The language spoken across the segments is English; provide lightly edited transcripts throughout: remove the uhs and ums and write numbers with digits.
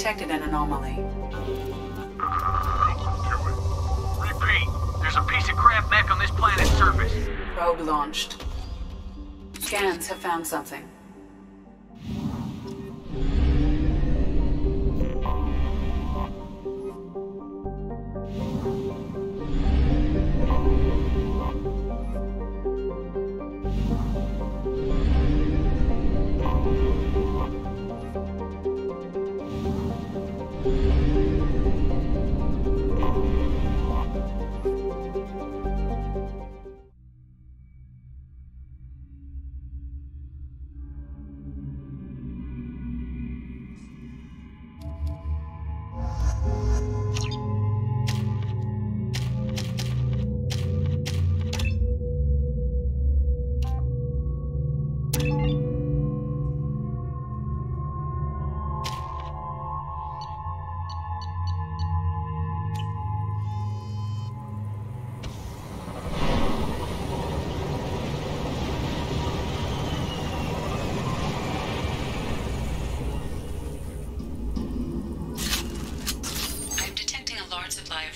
detected an anomaly. Repeat, there's a piece of crap mech on this planet's surface. Probe launched. Scans have found something.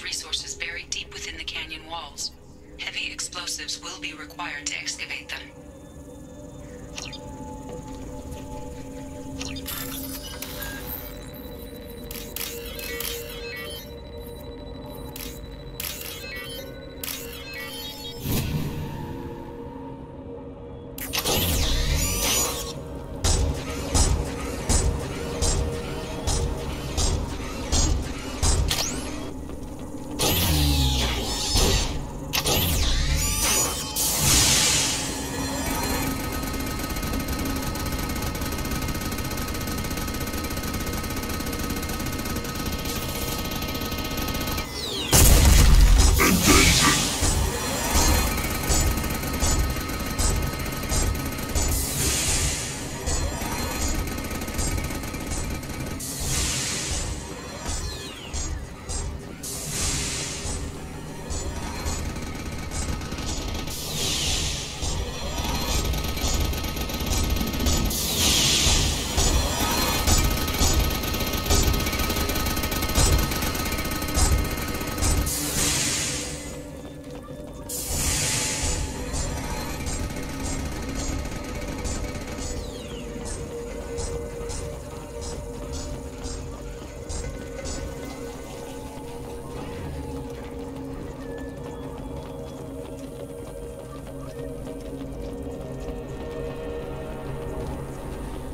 Resources buried deep within the canyon walls. Heavy explosives will be required to excavate them.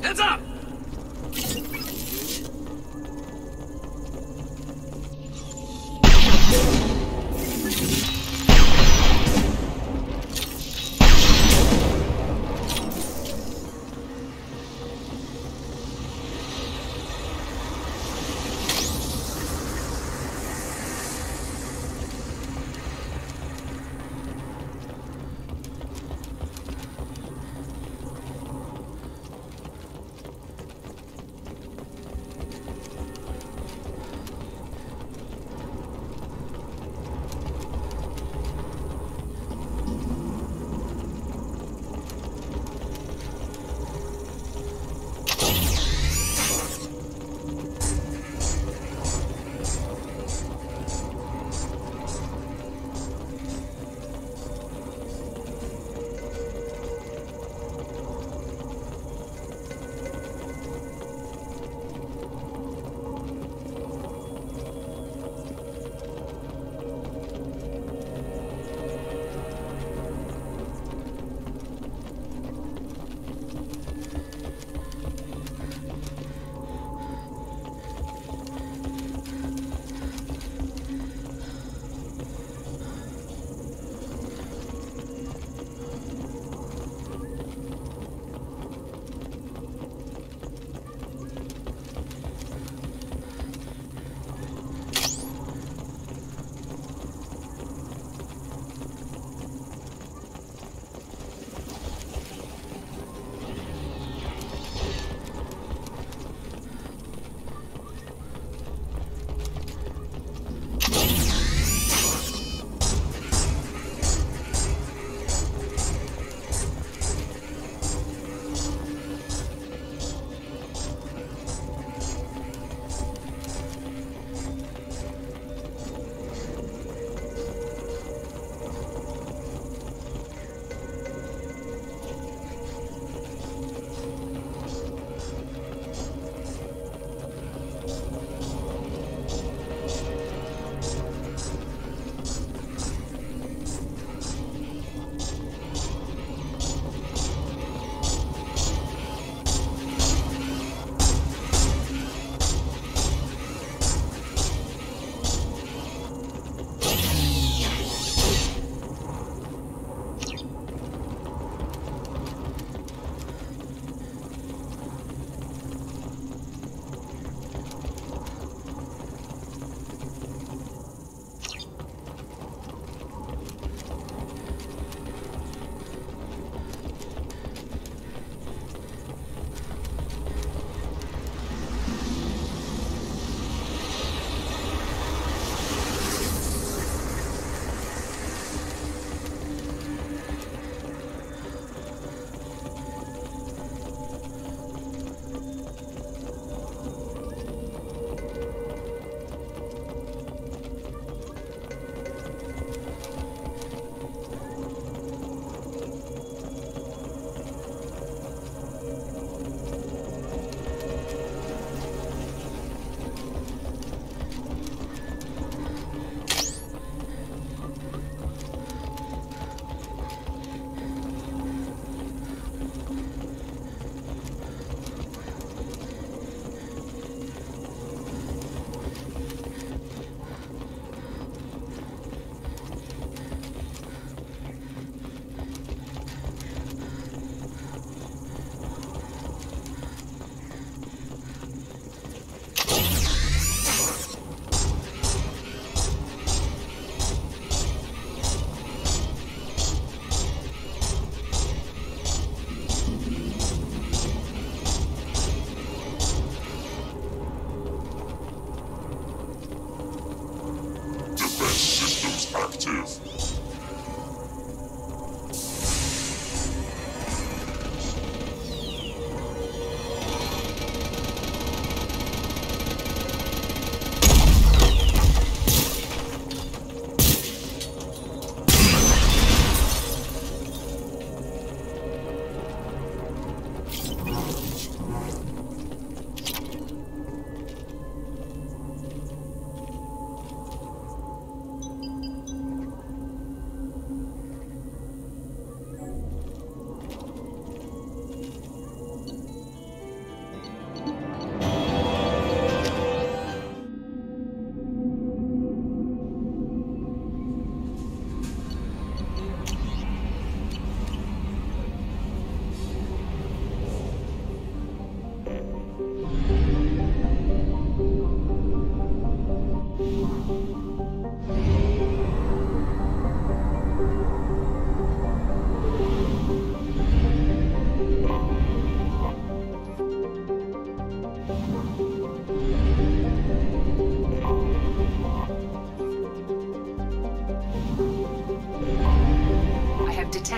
Heads up!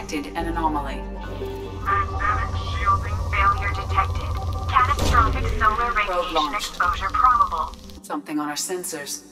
detected an anomaly. Magnetic shielding failure detected. Catastrophic solar radiation launched. exposure probable. Something on our sensors.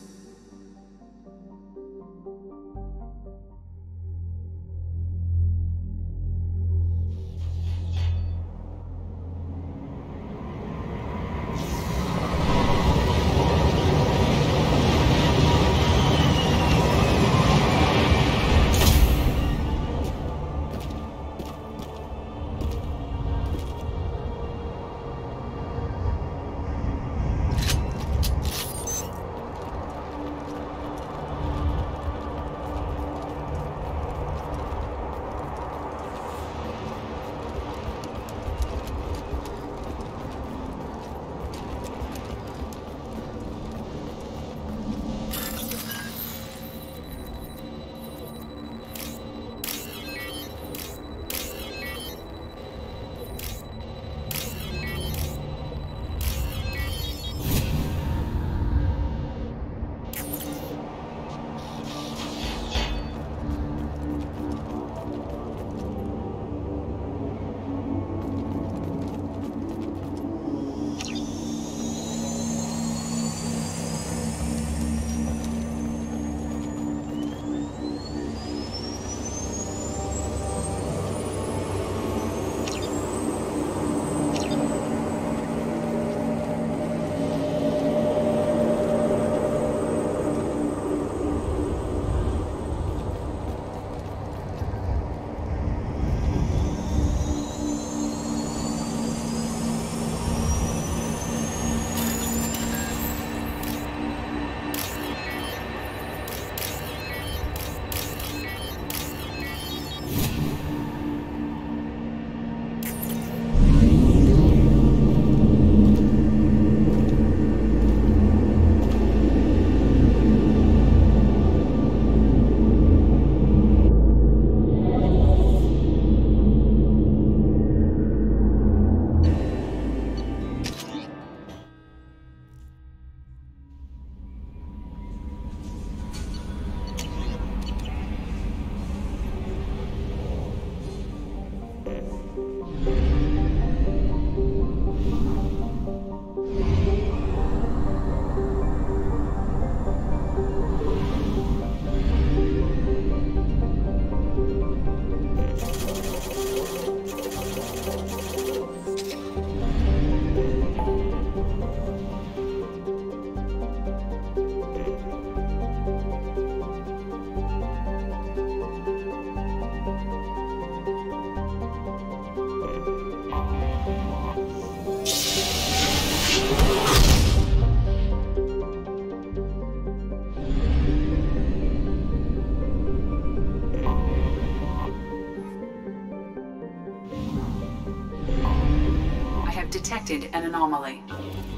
Detected an anomaly.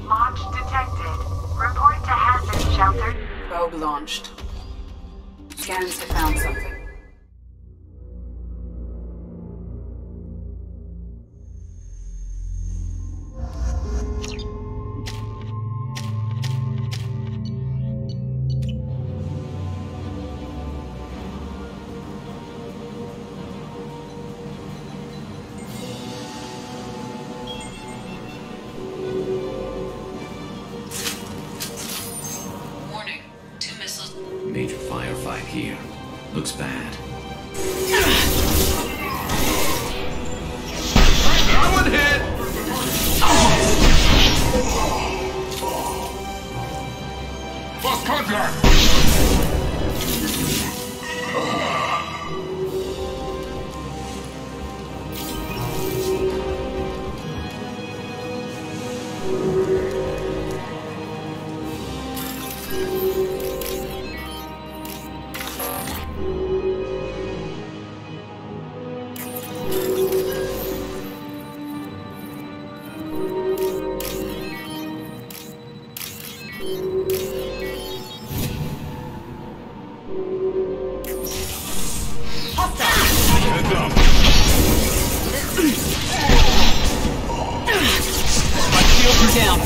Launch detected. Report to hazard shelter. Probe launched. Scans have found something. Major firefight here. Looks bad. That one hit! Lost contact! Heads up! My shields are down.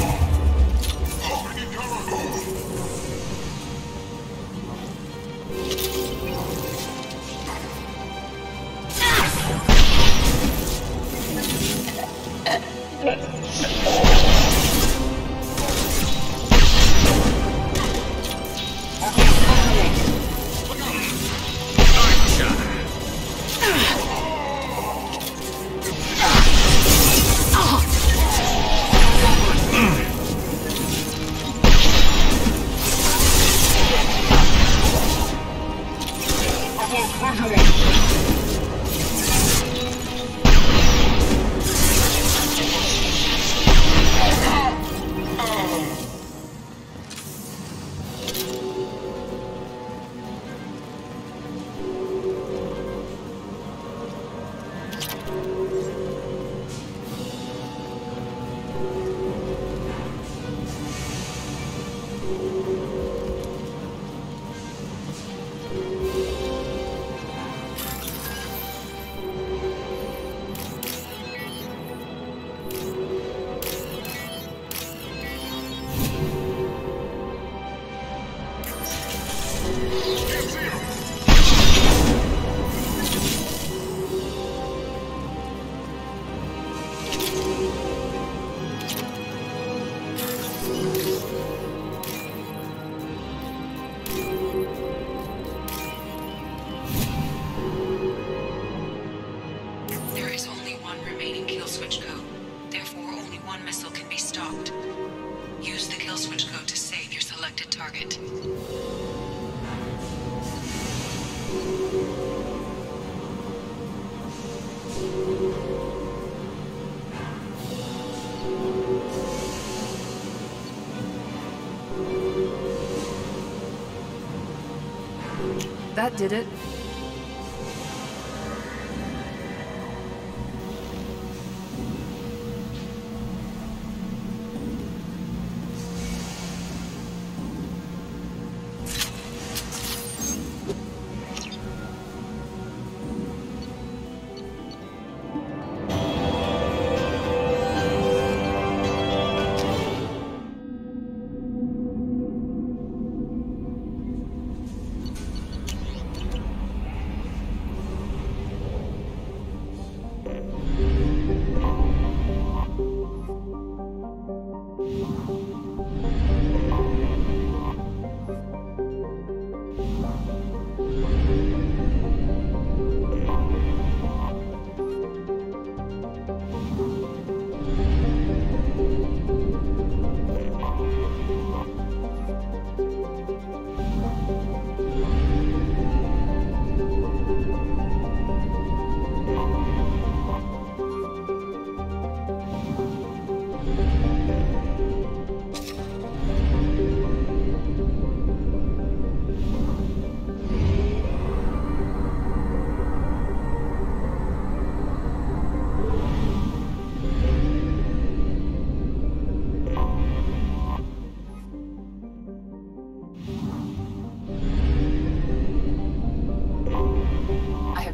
That did it.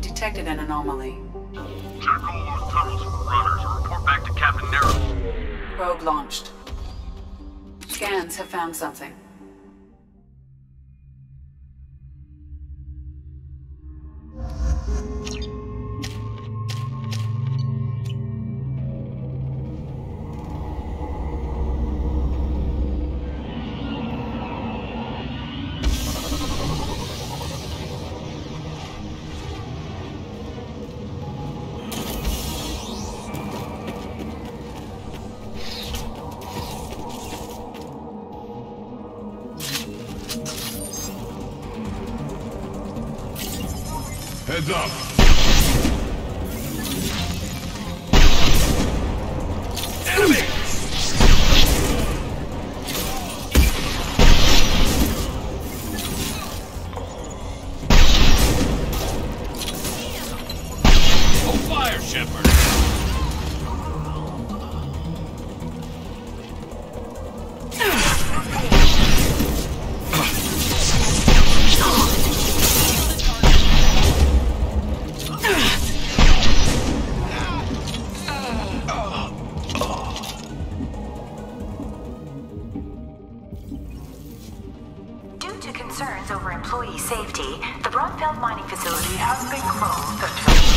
Detected an anomaly. Check all those tunnels for runners and report back to Captain Nero. Probe launched. Scans have found something. Heads up! Enemy! Hold fire, Shepard! Concerns over employee safety, the Broadbelt mining facility has been closed until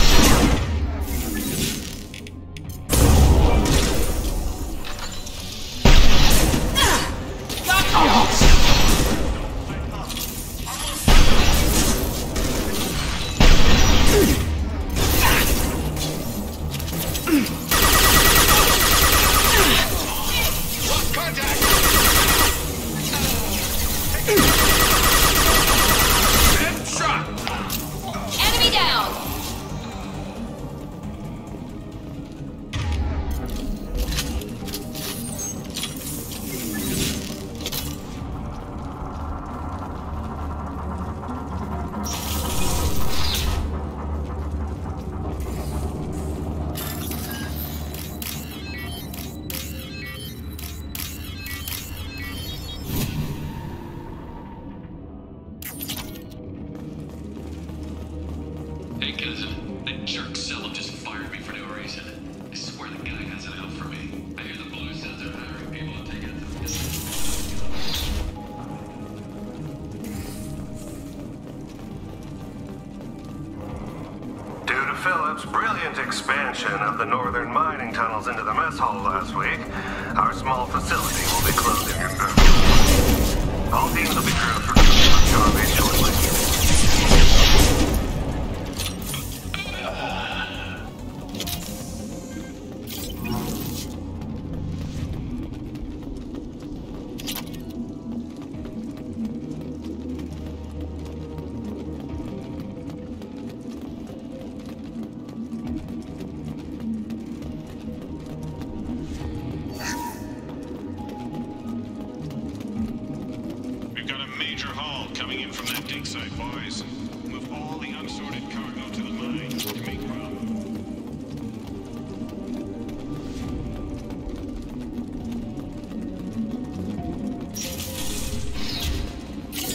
Caleb's brilliant expansion of the northern mining tunnels into the mess hall last week, our small facility will be closing in February. All teams will be transferred to the job base shortly.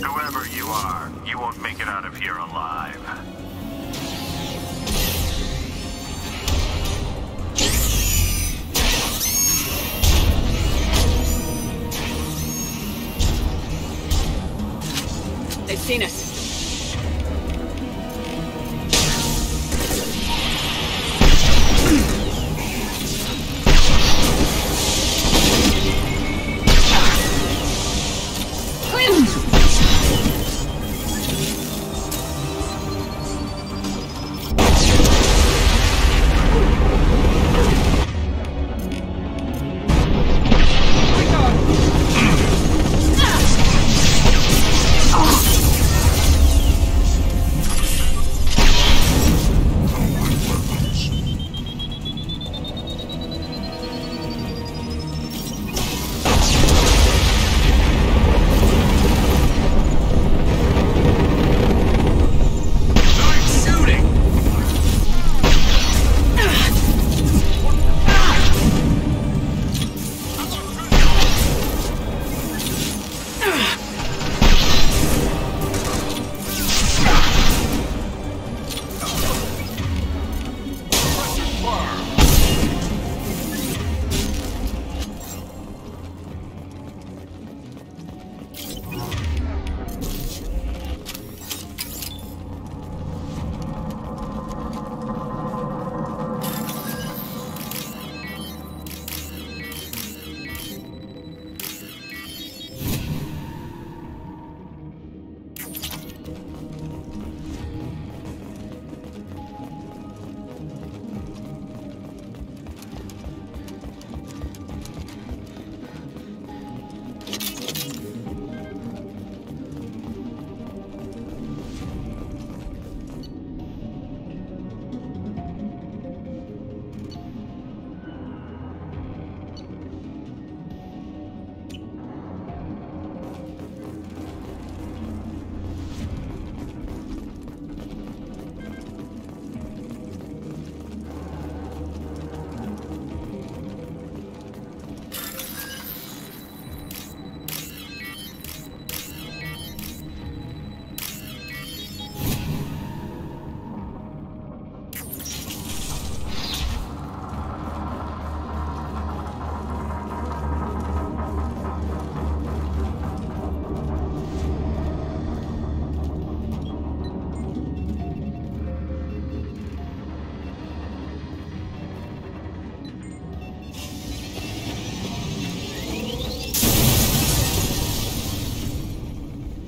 Whoever you are, you won't make it out of here alive. They've seen us.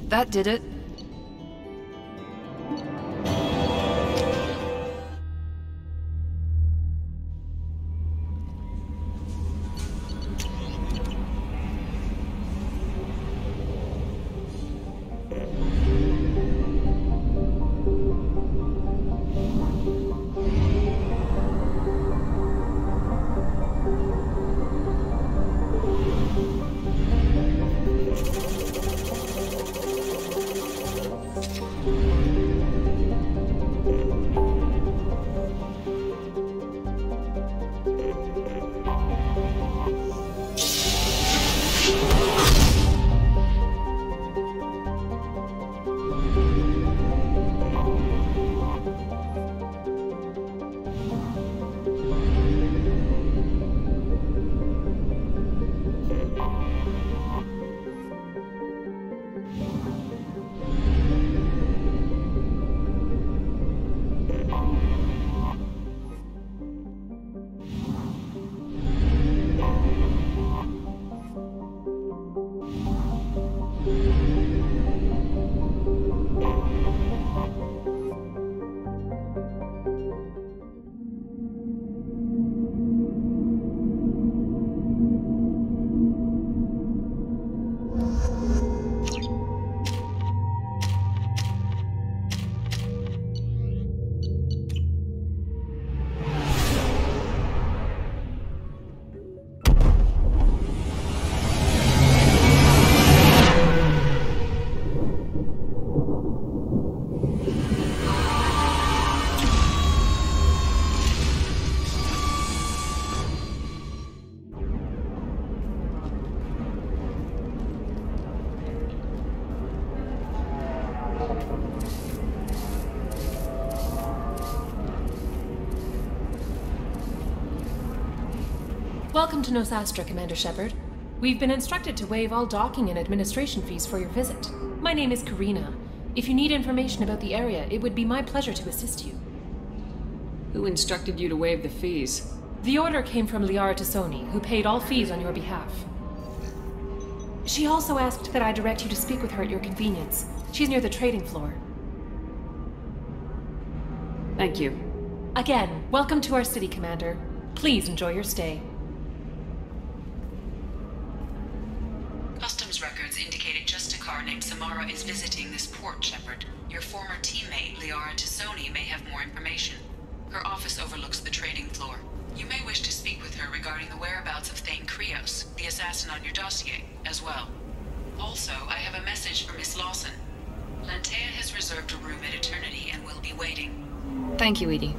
That did it. Welcome to Nosastra, Commander Shepard. We've been instructed to waive all docking and administration fees for your visit. My name is Karina. If you need information about the area, it would be my pleasure to assist you. Who instructed you to waive the fees? The order came from Liara Tassoni, who paid all fees on your behalf. She also asked that I direct you to speak with her at your convenience. She's near the trading floor. Thank you. Again, welcome to our city, Commander. Please enjoy your stay. Customs records indicated just a car named Samara is visiting this port, Shepard. Your former teammate, Liara Tassoni, may have more information. Her office overlooks the trading floor. You may wish to speak with her regarding the whereabouts of Thane Krios, the assassin on your dossier, as well. Also, I have a message for Miss Lawson. Lantea has reserved a room at Eternity and will be waiting. Thank you, Edie.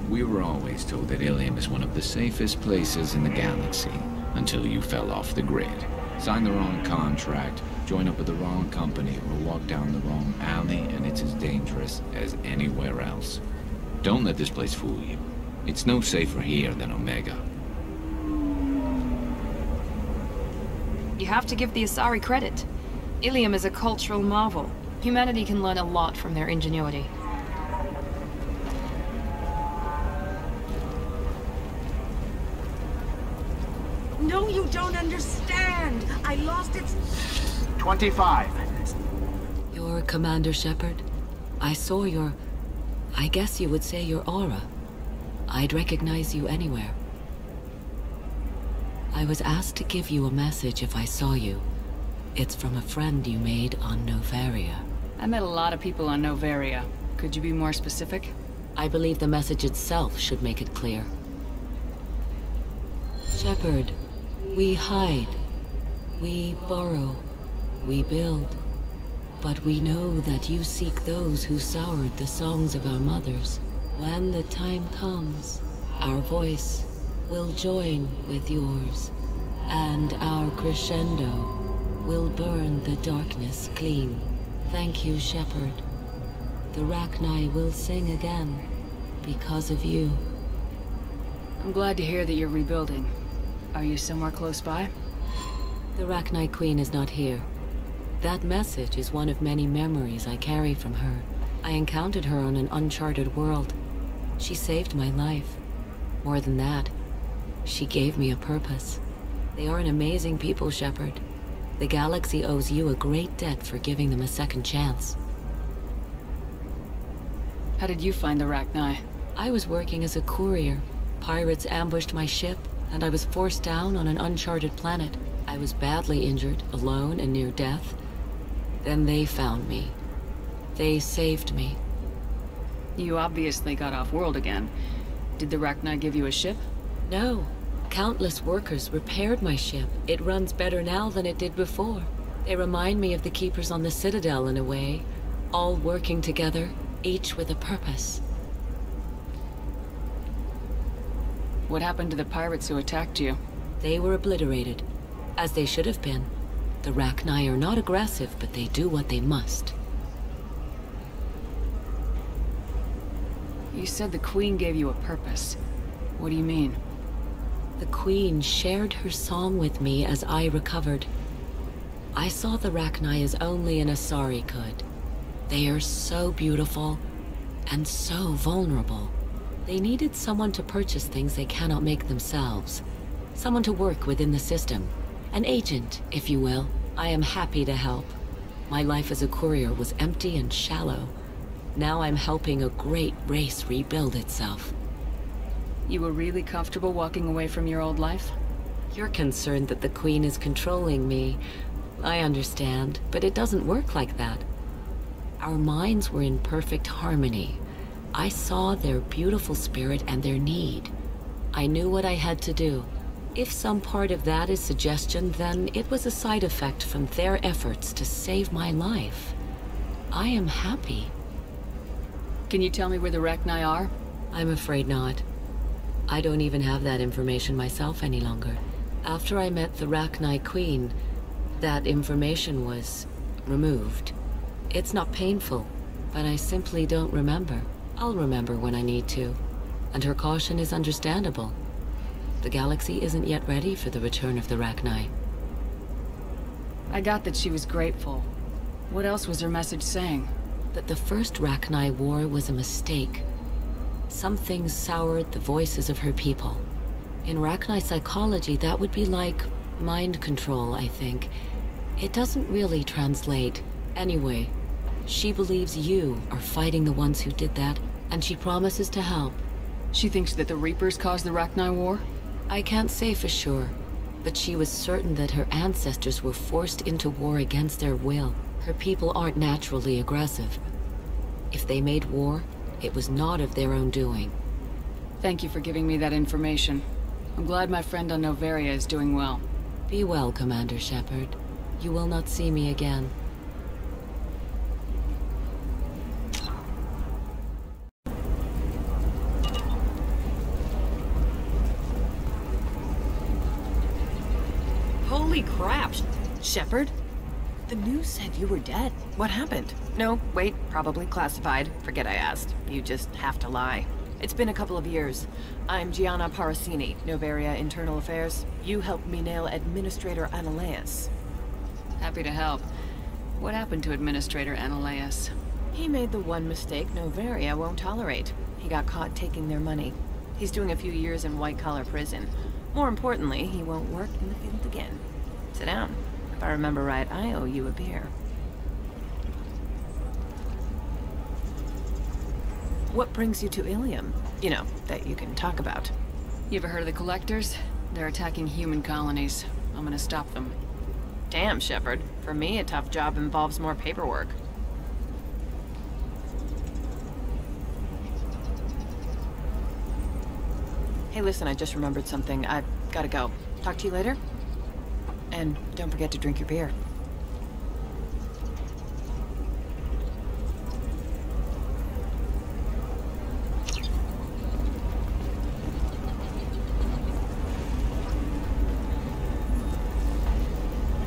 We were always told that Ilium is one of the safest places in the galaxy, until you fell off the grid. Sign the wrong contract, join up with the wrong company, or walk down the wrong alley, and it's as dangerous as anywhere else. Don't let this place fool you. It's no safer here than Omega. You have to give the Asari credit. Ilium is a cultural marvel. Humanity can learn a lot from their ingenuity. No, you don't understand. I lost its... 25. You're Commander Shepard. I saw your... I guess you would say your aura. I'd recognize you anywhere. I was asked to give you a message if I saw you. It's from a friend you made on Novaria. I met a lot of people on Novaria. Could you be more specific? I believe the message itself should make it clear. Shepard, we hide. We borrow. We build. But we know that you seek those who soured the songs of our mothers. When the time comes, our voice will join with yours, and our crescendo will burn the darkness clean. Thank you, Shepard. The Rachni will sing again because of you. I'm glad to hear that you're rebuilding. Are you somewhere close by? The Rachni Queen is not here. That message is one of many memories I carry from her. I encountered her on an uncharted world. She saved my life. More than that, she gave me a purpose. They are an amazing people, Shepard. The galaxy owes you a great debt for giving them a second chance. How did you find the Rachni? I was working as a courier. Pirates ambushed my ship, and I was forced down on an uncharted planet. I was badly injured, alone and near death. Then they found me. They saved me. You obviously got off-world again. Did the Rachni give you a ship? No. Countless workers repaired my ship. It runs better now than it did before. They remind me of the Keepers on the Citadel in a way. All working together, each with a purpose. What happened to the pirates who attacked you? They were obliterated, as they should have been. The Rachni are not aggressive, but they do what they must. You said the Queen gave you a purpose. What do you mean? The Queen shared her song with me as I recovered. I saw the Rachni as only an Asari could. They are so beautiful and so vulnerable. They needed someone to purchase things they cannot make themselves. Someone to work within the system. An agent, if you will. I am happy to help. My life as a courier was empty and shallow. Now I'm helping a great race rebuild itself. You were really comfortable walking away from your old life? You're concerned that the Queen is controlling me. I understand, but it doesn't work like that. Our minds were in perfect harmony. I saw their beautiful spirit and their need. I knew what I had to do. If some part of that is suggestion, then it was a side effect from their efforts to save my life. I am happy. Can you tell me where the Rachni are? I'm afraid not. I don't even have that information myself any longer. After I met the Rachni Queen, that information was removed. It's not painful, but I simply don't remember. I'll remember when I need to, and her caution is understandable. The galaxy isn't yet ready for the return of the Rachni. I got that she was grateful. What else was her message saying? That the first Rachni war was a mistake. Some things soured the voices of her people. In Rachni psychology, that would be like mind control, I think. It doesn't really translate. Anyway, she believes you are fighting the ones who did that, and she promises to help. She thinks that the Reapers caused the Rachni War? I can't say for sure, but she was certain that her ancestors were forced into war against their will. Her people aren't naturally aggressive. If they made war, it was not of their own doing. Thank you for giving me that information. I'm glad my friend on Noveria is doing well. Be well, Commander Shepard. You will not see me again. Holy crap! Shepard? The news said you were dead. What happened? No, wait, probably classified. Forget I asked. You just have to lie. It's been a couple of years. I'm Gianna Parasini, Noveria Internal Affairs. You helped me nail Administrator Analeas. Happy to help. What happened to Administrator Analeas? He made the one mistake Noveria won't tolerate. He got caught taking their money. He's doing a few years in white-collar prison. More importantly, he won't work in the field again. Sit down. If I remember right, I owe you a beer. What brings you to Ilium? You know, that you can talk about. You ever heard of the Collectors? They're attacking human colonies. I'm gonna stop them. Damn, Shepard. For me, a tough job involves more paperwork. Hey, listen, I just remembered something. I've gotta go. Talk to you later? And don't forget to drink your beer.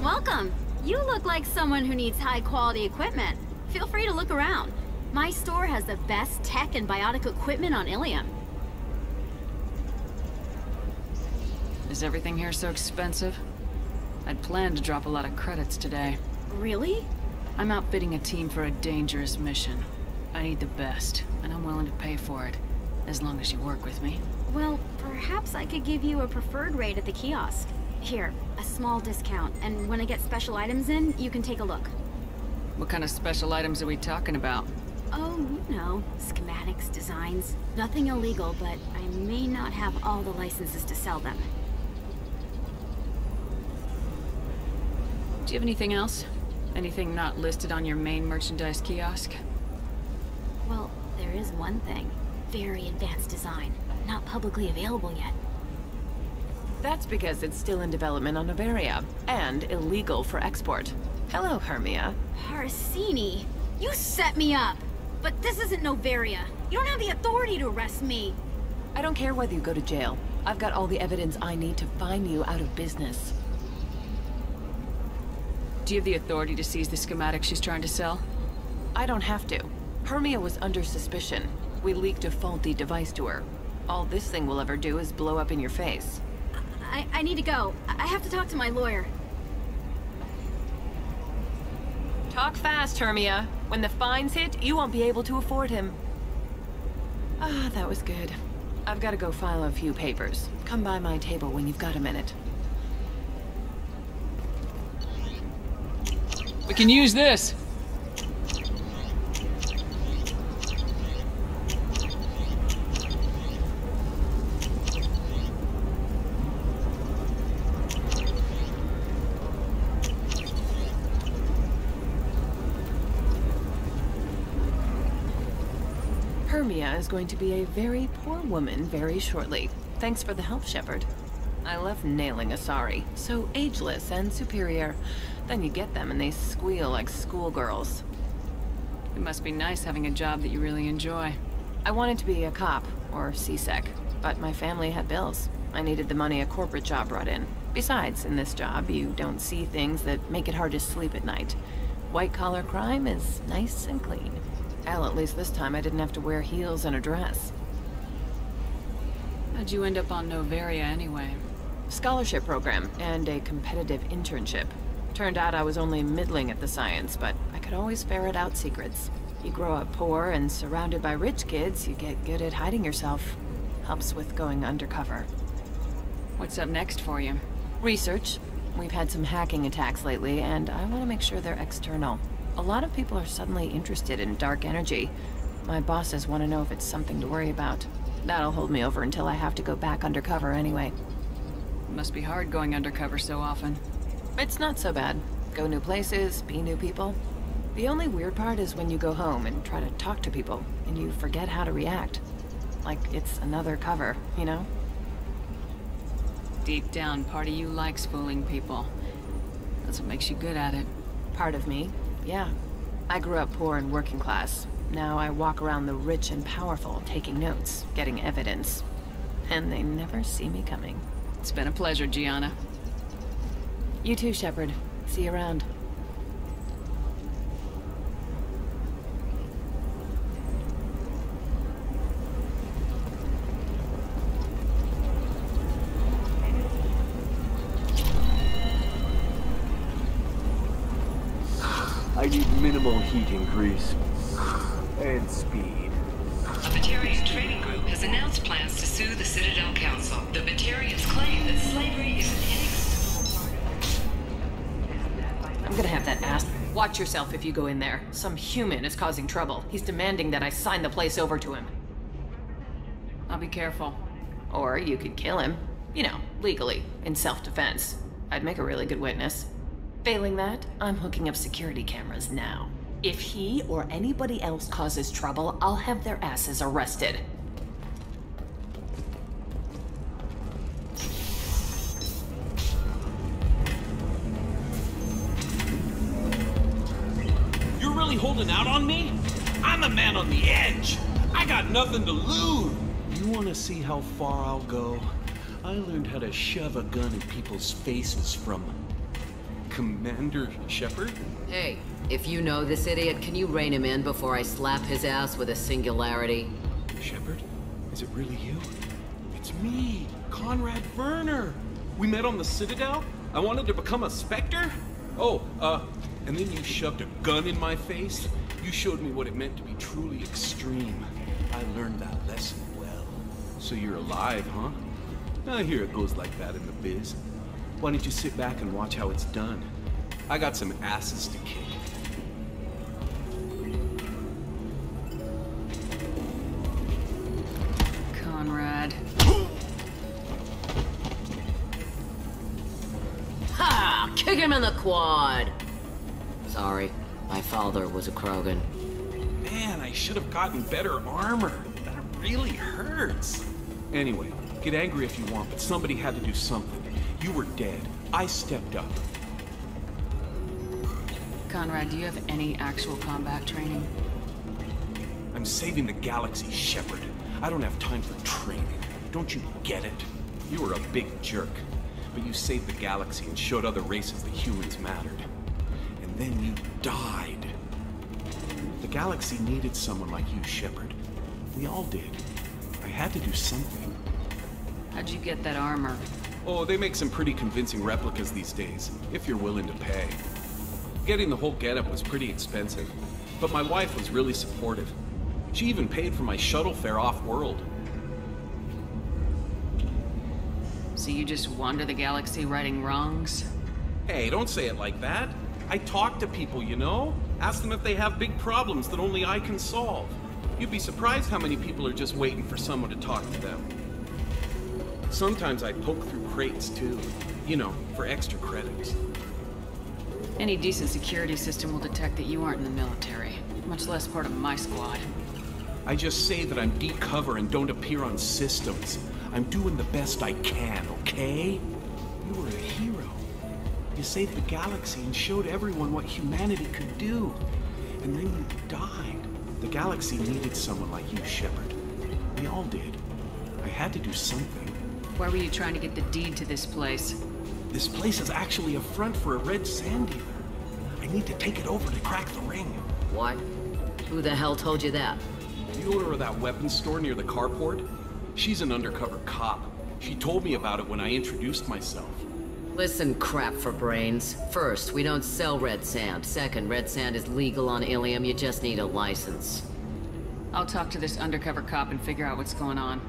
Welcome. You look like someone who needs high-quality equipment. Feel free to look around. My store has the best tech and biotic equipment on Ilium. Is everything here so expensive? I'd planned to drop a lot of credits today. Really? I'm outfitting a team for a dangerous mission. I need the best, and I'm willing to pay for it, as long as you work with me. Well, perhaps I could give you a preferred rate at the kiosk. Here, a small discount, and when I get special items in, you can take a look. What kind of special items are we talking about? Oh, you know, schematics, designs. Nothing illegal, but I may not have all the licenses to sell them. Do you have anything else? Anything not listed on your main merchandise kiosk? Well, there is one thing. Very advanced design. Not publicly available yet. That's because it's still in development on Noveria, and illegal for export. Hello, Hermia. Parasini, you set me up! But this isn't Noveria. You don't have the authority to arrest me. I don't care whether you go to jail. I've got all the evidence I need to find you out of business. Do you have the authority to seize the schematic she's trying to sell? I don't have to. Hermia was under suspicion. We leaked a faulty device to her. All this thing will ever do is blow up in your face. I need to go. I have to talk to my lawyer. Talk fast, Hermia. When the fines hit, you won't be able to afford him. Ah, that was good. I've got to go file a few papers. Come by my table when you've got a minute. We can use this! Hermia is going to be a very poor woman very shortly. Thanks for the help, Shepard. I love nailing Asari. So ageless and superior. Then you get them and they squeal like schoolgirls. It must be nice having a job that you really enjoy. I wanted to be a cop, or CSEC, but my family had bills. I needed the money a corporate job brought in. Besides, in this job, you don't see things that make it hard to sleep at night. White-collar crime is nice and clean. Hell, at least this time I didn't have to wear heels and a dress. How'd you end up on Noveria anyway? Scholarship program and a competitive internship. Turned out I was only middling at the science, but I could always ferret out secrets. You grow up poor and surrounded by rich kids, you get good at hiding yourself. Helps with going undercover. What's up next for you? Research. We've had some hacking attacks lately, and I want to make sure they're external. A lot of people are suddenly interested in dark energy. My bosses want to know if it's something to worry about. That'll hold me over until I have to go back undercover anyway. It must be hard going undercover so often. It's not so bad. Go new places, be new people. The only weird part is when you go home and try to talk to people, and you forget how to react. Like it's another cover, you know? Deep down, part of you likes fooling people. That's what makes you good at it. Part of me, yeah. I grew up poor and working class. Now I walk around the rich and powerful, taking notes, getting evidence. And they never see me coming. It's been a pleasure, Gianna. You too, Shepard. See you around. I need minimal heat increase. And speed. A Batarian training group has announced plans to sue the Citadel Council. The Batarians claim that slavery is an I'm gonna have that ass. Watch yourself if you go in there. Some human is causing trouble. He's demanding that I sign the place over to him. I'll be careful. Or you could kill him. You know, legally, in self-defense. I'd make a really good witness. Failing that, I'm hooking up security cameras now. If he or anybody else causes trouble, I'll have their asses arrested. You're really holding out on me? I'm the man on the edge. I got nothing to lose. You want to see how far I'll go? I learned how to shove a gun in people's faces from Commander Shepard? Hey, if you know this idiot, can you rein him in before I slap his ass with a singularity? Shepard? Is it really you? It's me, Conrad Werner. We met on the Citadel? I wanted to become a Spectre? Oh, and then you shoved a gun in my face? You showed me what it meant to be truly extreme. I learned that lesson well. So you're alive, huh? I hear it goes like that in the biz. Why don't you sit back and watch how it's done? I got some asses to kick. Conrad. Ha! Kick him in the quad! Sorry, my father was a Krogan. Man, I should have gotten better armor. That really hurts. Anyway, get angry if you want, but somebody had to do something. You were dead. I stepped up. Conrad, do you have any actual combat training? I'm saving the galaxy, Shepard. I don't have time for training. Don't you get it? You were a big jerk, but you saved the galaxy and showed other races that humans mattered. And then you died. The galaxy needed someone like you, Shepard. We all did. I had to do something. How'd you get that armor? Oh, they make some pretty convincing replicas these days, if you're willing to pay. Getting the whole getup was pretty expensive, but my wife was really supportive. She even paid for my shuttle fare off-world. So you just wander the galaxy righting wrongs? Hey, don't say it like that. I talk to people, you know? Ask them if they have big problems that only I can solve. You'd be surprised how many people are just waiting for someone to talk to them. Sometimes I poke through crates, too. You know, for extra credits. Any decent security system will detect that you aren't in the military, much less part of my squad. I just say that I'm deep cover and don't appear on systems. I'm doing the best I can, okay? You were a hero. You saved the galaxy and showed everyone what humanity could do. And then you died. The galaxy needed someone like you, Shepard. We all did. I had to do something. Why were you trying to get the deed to this place? This place is actually a front for a red sand dealer. I need to take it over to crack the ring. What? Who the hell told you that? The owner of that weapons store near the carport. She's an undercover cop. She told me about it when I introduced myself. Listen, crap for brains. First, we don't sell red sand. Second, red sand is legal on Ilium. You just need a license. I'll talk to this undercover cop and figure out what's going on.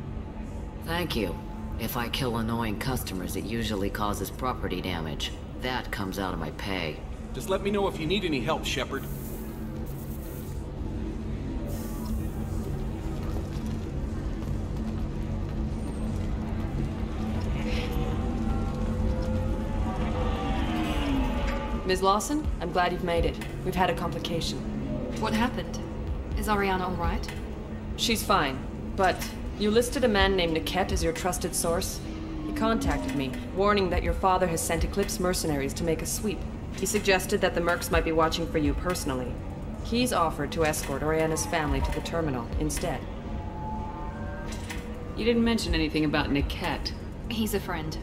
Thank you. If I kill annoying customers, it usually causes property damage. That comes out of my pay. Just let me know if you need any help, Shepard. Ms. Lawson, I'm glad you've made it. We've had a complication. What happened? Is Ariana all right? She's fine, but you listed a man named Niket as your trusted source. He contacted me, warning that your father has sent Eclipse mercenaries to make a sweep. He suggested that the mercs might be watching for you personally. He's offered to escort Oriana's family to the terminal instead. You didn't mention anything about Niket. He's a friend.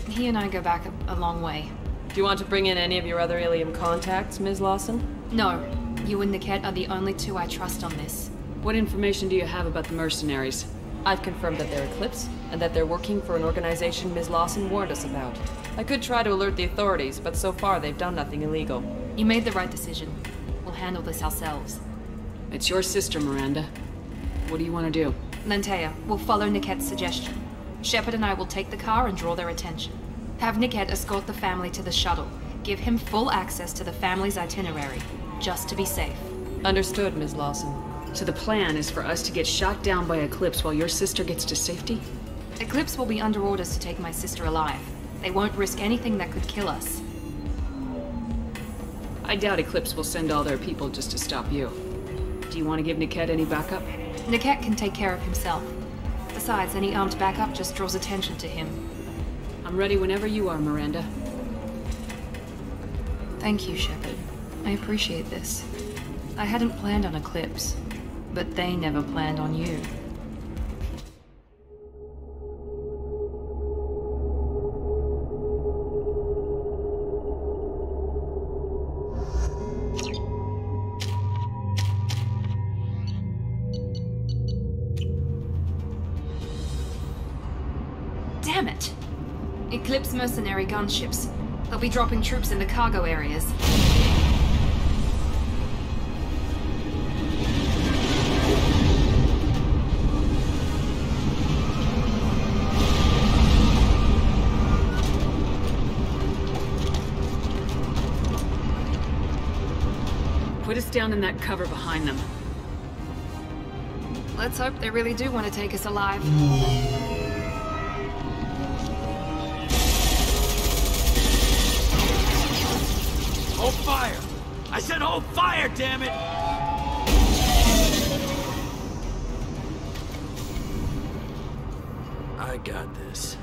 He and I go back a long way. Do you want to bring in any of your other Ilium contacts, Ms. Lawson? No. You and Niket are the only two I trust on this. What information do you have about the mercenaries? I've confirmed that they're Eclipse, and that they're working for an organization Ms. Lawson warned us about. I could try to alert the authorities, but so far they've done nothing illegal. You made the right decision. We'll handle this ourselves. It's your sister, Miranda. What do you want to do? Lantea, we'll follow Niket's suggestion. Shepard and I will take the car and draw their attention. Have Niket escort the family to the shuttle. Give him full access to the family's itinerary, just to be safe. Understood, Ms. Lawson. So the plan is for us to get shot down by Eclipse while your sister gets to safety? Eclipse will be under orders to take my sister alive. They won't risk anything that could kill us. I doubt Eclipse will send all their people just to stop you. Do you want to give Niket any backup? Niket can take care of himself. Besides, any armed backup just draws attention to him. I'm ready whenever you are, Miranda. Thank you, Shepard. I appreciate this. I hadn't planned on Eclipse, but they never planned on you. Damn it! Eclipse mercenary gunships. They'll be dropping troops in the cargo areas. Put us down in that cover behind them. Let's hope they really do want to take us alive. Hold fire! I said hold fire, damn it! I got this.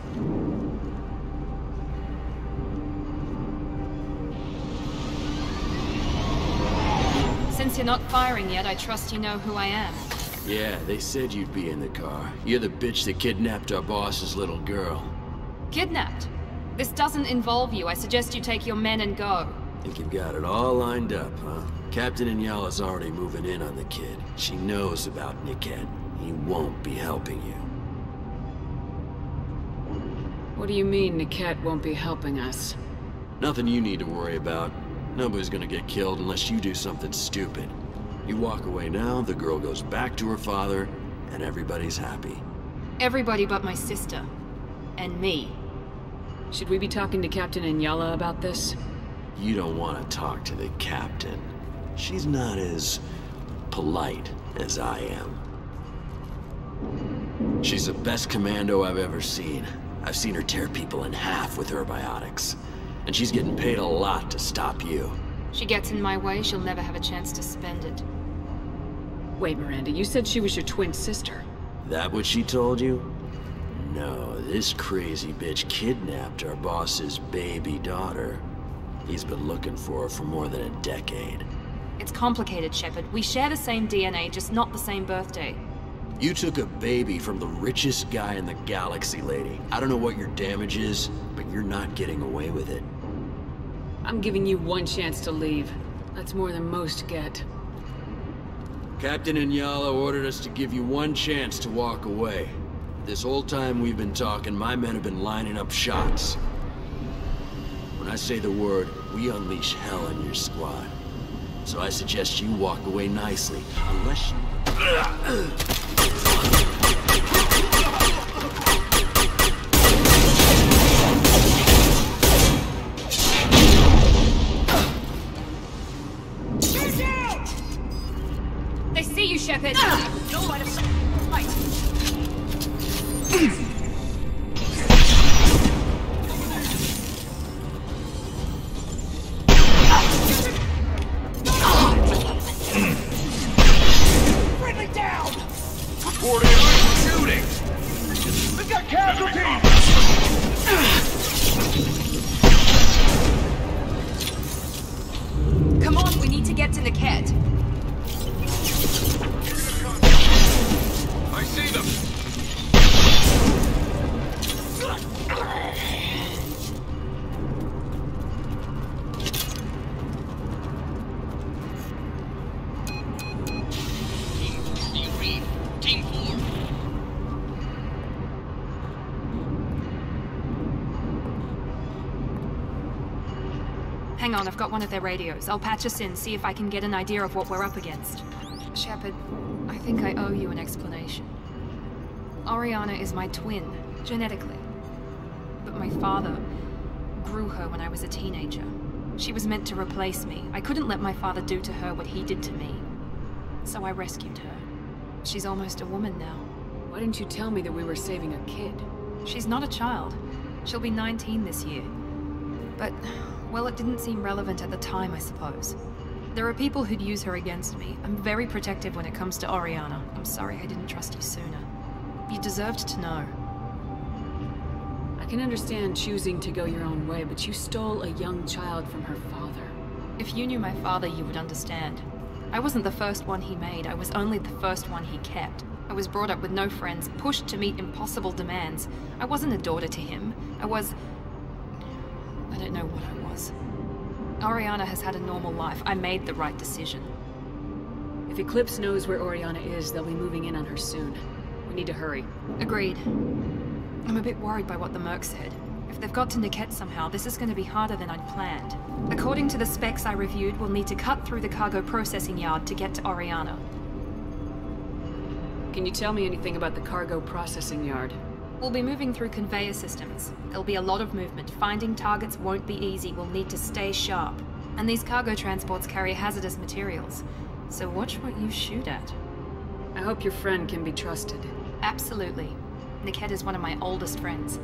Since you're not firing yet, I trust you know who I am. Yeah, they said you'd be in the car. You're the bitch that kidnapped our boss's little girl. Kidnapped? This doesn't involve you. I suggest you take your men and go. Think you've got it all lined up, huh? Captain Inyala's already moving in on the kid. She knows about Niket. He won't be helping you. What do you mean Niket won't be helping us? Nothing you need to worry about. Nobody's gonna get killed unless you do something stupid. You walk away now, the girl goes back to her father, and everybody's happy. Everybody but my sister. And me. Should we be talking to Captain Inyala about this? You don't want to talk to the captain. She's not as polite as I am. She's the best commando I've ever seen. I've seen her tear people in half with her biotics. And she's getting paid a lot to stop you. She gets in my way, she'll never have a chance to spend it. Wait, Miranda, you said she was your twin sister. That what she told you? No, this crazy bitch kidnapped our boss's baby daughter. He's been looking for her for more than a decade. It's complicated, Shepard. We share the same DNA, just not the same birthday. You took a baby from the richest guy in the galaxy, lady. I don't know what your damage is, but you're not getting away with it. I'm giving you one chance to leave. That's more than most get. Captain Inyala ordered us to give you one chance to walk away. This whole time we've been talking, my men have been lining up shots. When I say the word, we unleash hell on your squad. So I suggest you walk away nicely, unless you... They see you, Shepard! No line of sight! Friendly down! Reporting illegal shooting! We've got casualties! Come on, we need to get to Niket. I see them! Team 4. Hang on, I've got one of their radios. I'll patch us in, see if I can get an idea of what we're up against. Shepard, I think I owe you an explanation. Oriana is my twin, genetically. But my father grew her when I was a teenager. She was meant to replace me. I couldn't let my father do to her what he did to me. So I rescued her. She's almost a woman now. Why didn't you tell me that we were saving a kid? She's not a child. She'll be 19 this year. But, well, it didn't seem relevant at the time, I suppose. There are people who'd use her against me. I'm very protective when it comes to Oriana. I'm sorry I didn't trust you sooner. You deserved to know. I can understand choosing to go your own way, but you stole a young child from her father. If you knew my father, you would understand. I wasn't the first one he made. I was only the first one he kept. I was brought up with no friends, pushed to meet impossible demands. I wasn't a daughter to him. I don't know what I was. Oriana has had a normal life. I made the right decision. If Eclipse knows where Oriana is, they'll be moving in on her soon. We need to hurry. Agreed. I'm a bit worried by what the Merc said. If they've got to Niket somehow, this is going to be harder than I'd planned. According to the specs I reviewed, we'll need to cut through the cargo processing yard to get to Oriana. Can you tell me anything about the cargo processing yard? We'll be moving through conveyor systems. There'll be a lot of movement. Finding targets won't be easy. We'll need to stay sharp. And these cargo transports carry hazardous materials. So watch what you shoot at. I hope your friend can be trusted. Absolutely. Niket is one of my oldest friends.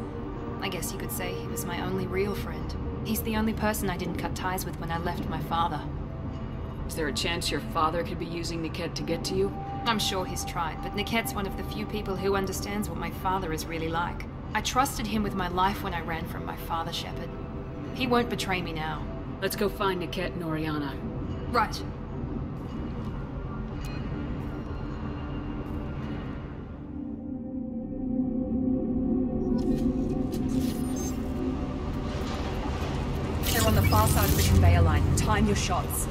I guess you could say he was my only real friend. He's the only person I didn't cut ties with when I left my father. Is there a chance your father could be using Niket to get to you? I'm sure he's tried, but Niket's one of the few people who understands what my father is really like. I trusted him with my life when I ran from my father, Shepard. He won't betray me now. Let's go find Niket and Oriana. Right. They're on the far side of the conveyor line. Time your shots.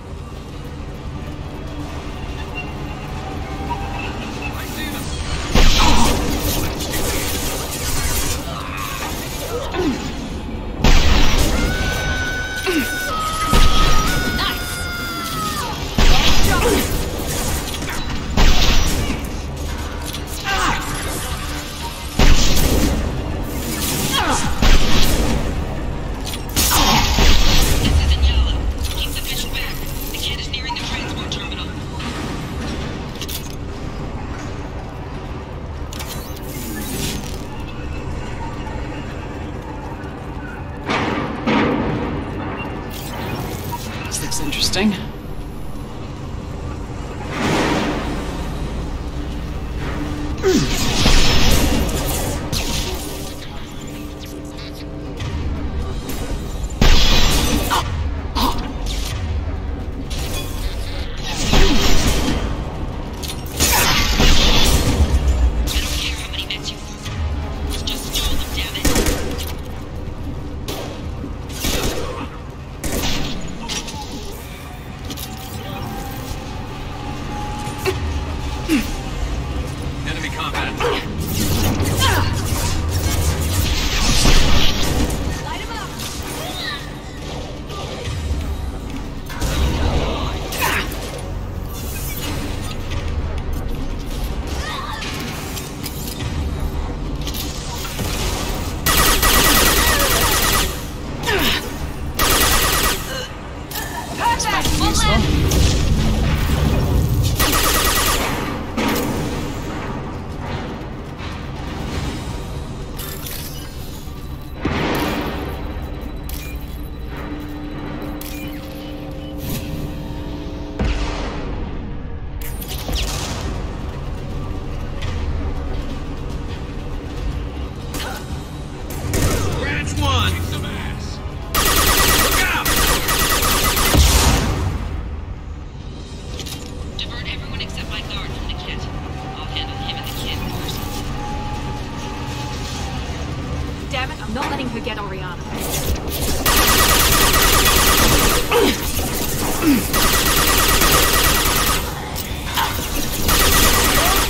Interesting.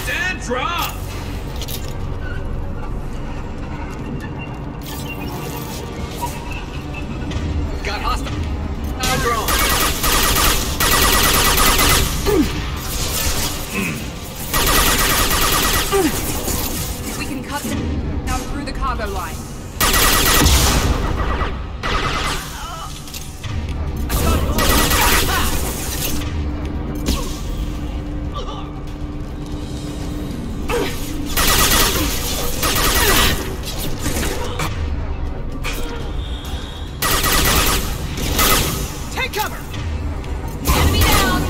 Stand drop! Got hostile. Drone. We can cut them out through the cargo line. Take cover! Enemy down!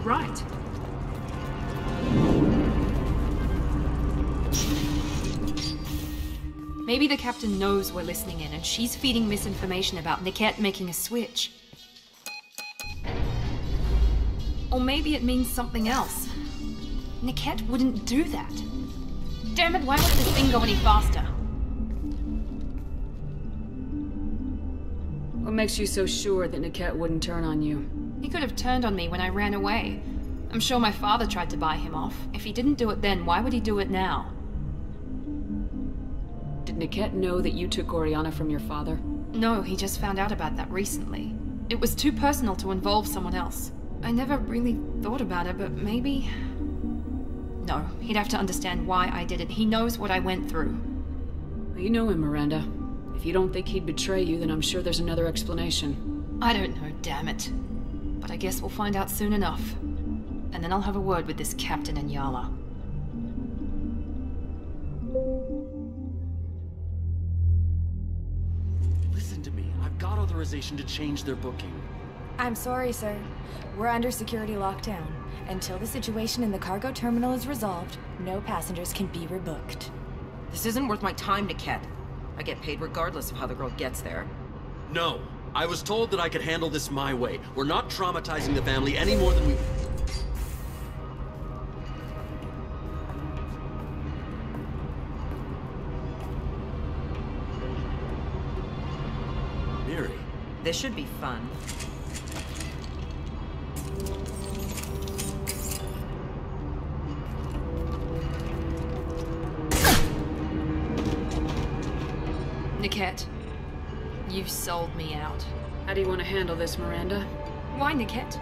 right. Maybe the captain knows we're listening in and she's feeding misinformation about Niket making a switch. Or maybe it means something else. Niket wouldn't do that. Damn it, why won't this thing go any faster? What makes you so sure that Niket wouldn't turn on you? He could have turned on me when I ran away. I'm sure my father tried to buy him off. If he didn't do it then, why would he do it now? Did Niket know that you took Oriana from your father? No, he just found out about that recently. It was too personal to involve someone else. I never really thought about it, but maybe... No, he'd have to understand why I did it. He knows what I went through. Well, you know him, Miranda. If you don't think he'd betray you, then I'm sure there's another explanation. I don't know, damn it. But I guess we'll find out soon enough. And then I'll have a word with this captain and Yala. Listen to me. I've got authorization to change their booking. I'm sorry, sir. We're under security lockdown. Until the situation in the cargo terminal is resolved, no passengers can be rebooked. This isn't worth my time, Niket. I get paid regardless of how the girl gets there. No. I was told that I could handle this my way. We're not traumatizing the family any more than we... Miri. This should be fun. Niket, you sold me out. How do you want to handle this, Miranda? Why, Niket?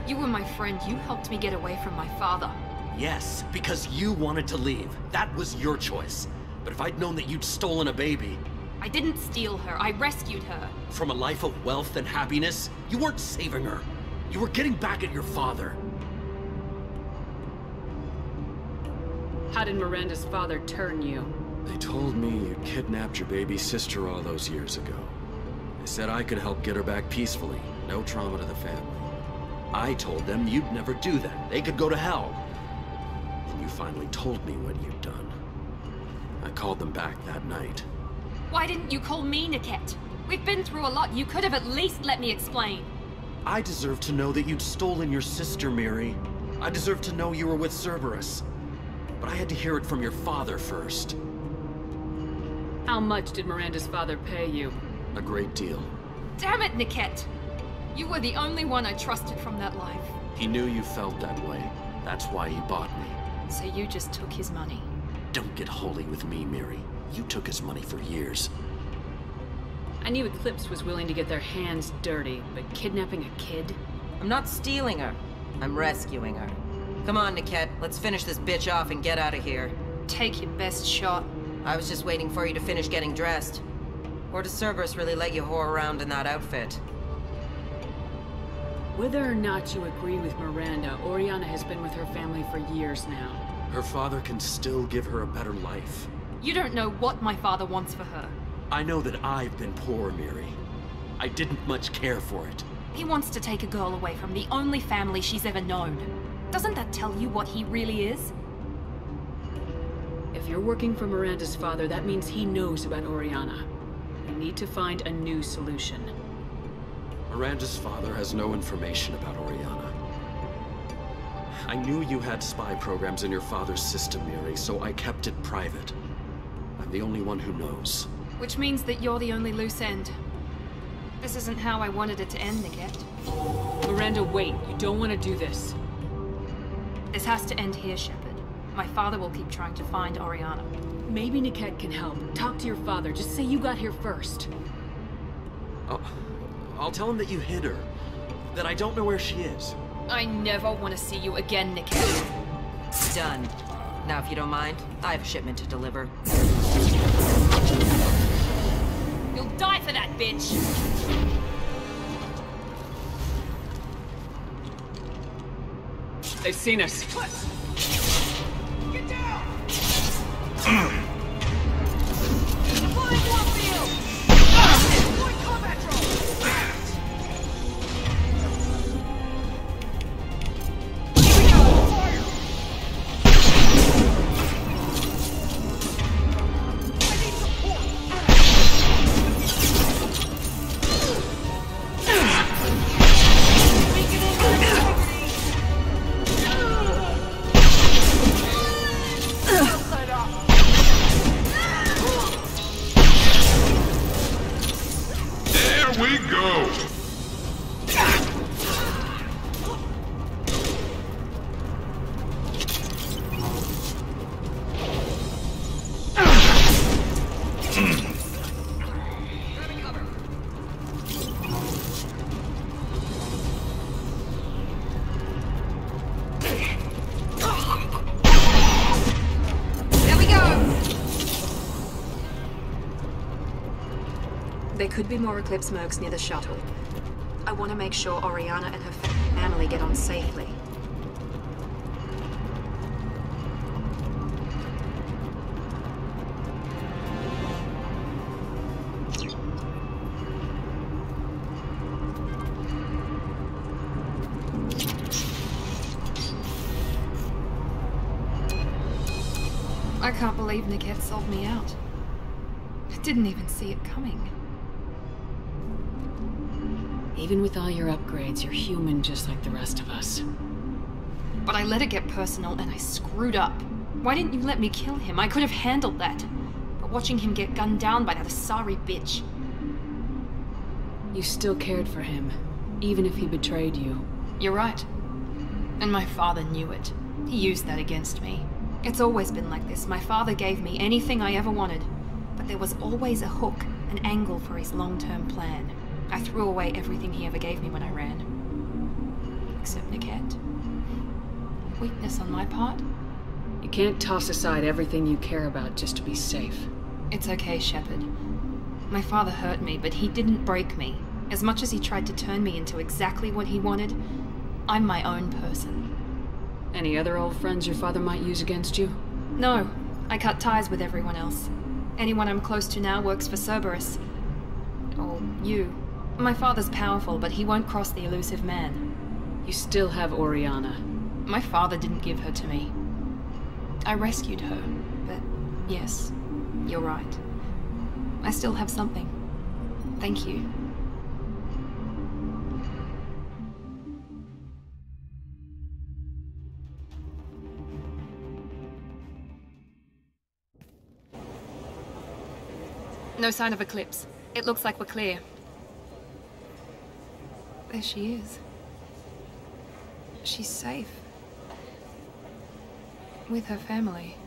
You were my friend. You helped me get away from my father. Yes, because you wanted to leave. That was your choice. But if I'd known that you'd stolen a baby... I didn't steal her. I rescued her. From a life of wealth and happiness, you weren't saving her. You were getting back at your father. How did Miranda's father turn you? They told me you kidnapped your baby sister all those years ago. They said I could help get her back peacefully. No trauma to the family. I told them you'd never do that. They could go to hell. And you finally told me what you'd done. I called them back that night. Why didn't you call me, Niket? We've been through a lot. You could have at least let me explain. I deserve to know that you'd stolen your sister, Miri. I deserve to know you were with Cerberus. But I had to hear it from your father first. How much did Miranda's father pay you? A great deal. Damn it, Niket! You were the only one I trusted from that life. He knew you felt that way. That's why he bought me. So you just took his money? Don't get holy with me, Miri. You took his money for years. I knew Eclipse was willing to get their hands dirty, but kidnapping a kid? I'm not stealing her. I'm rescuing her. Come on, Niket. Let's finish this bitch off and get out of here. Take your best shot. I was just waiting for you to finish getting dressed. Or does Cerberus really let you whore around in that outfit? Whether or not you agree with Miranda, Oriana has been with her family for years now. Her father can still give her a better life. You don't know what my father wants for her. I know that I've been poor, Miri. I didn't much care for it. He wants to take a girl away from the only family she's ever known. Doesn't that tell you what he really is? If you're working for Miranda's father, that means he knows about Oriana. We need to find a new solution. Miranda's father has no information about Oriana. I knew you had spy programs in your father's system, Miri, so I kept it private. I'm the only one who knows. Which means that you're the only loose end. This isn't how I wanted it to end, Niket. Miranda, wait. You don't want to do this. This has to end here, Shepard. My father will keep trying to find Oriana. Maybe Niket can help. Talk to your father. Just say you got here first. I'll tell him that you hid her. That I don't know where she is. I never want to see you again, Niket. Done. Now, if you don't mind, I have a shipment to deliver. You'll die for that, bitch! They've seen us. Get down! Deploying warfield! Deploying combat drone! There could be more Eclipse mercs near the shuttle. I want to make sure Oriana and her family get on safely. I can't believe Niket sold me out. I didn't even see it coming. Even with all your upgrades, you're human just like the rest of us. But I let it get personal and I screwed up. Why didn't you let me kill him? I could have handled that. But watching him get gunned down by that Asari bitch. You still cared for him, even if he betrayed you. You're right. And my father knew it. He used that against me. It's always been like this. My father gave me anything I ever wanted. But there was always a hook, an angle for his long-term plan. I threw away everything he ever gave me when I ran. Except Niket. Weakness on my part? You can't toss aside everything you care about just to be safe. It's okay, Shepard. My father hurt me, but he didn't break me. As much as he tried to turn me into exactly what he wanted, I'm my own person. Any other old friends your father might use against you? No. I cut ties with everyone else. Anyone I'm close to now works for Cerberus. Or you. My father's powerful, but he won't cross the elusive man. You still have Oriana. My father didn't give her to me. I rescued her, but yes, you're right. I still have something. Thank you. No sign of Eclipse. It looks like we're clear. There she is. She's safe. With her family.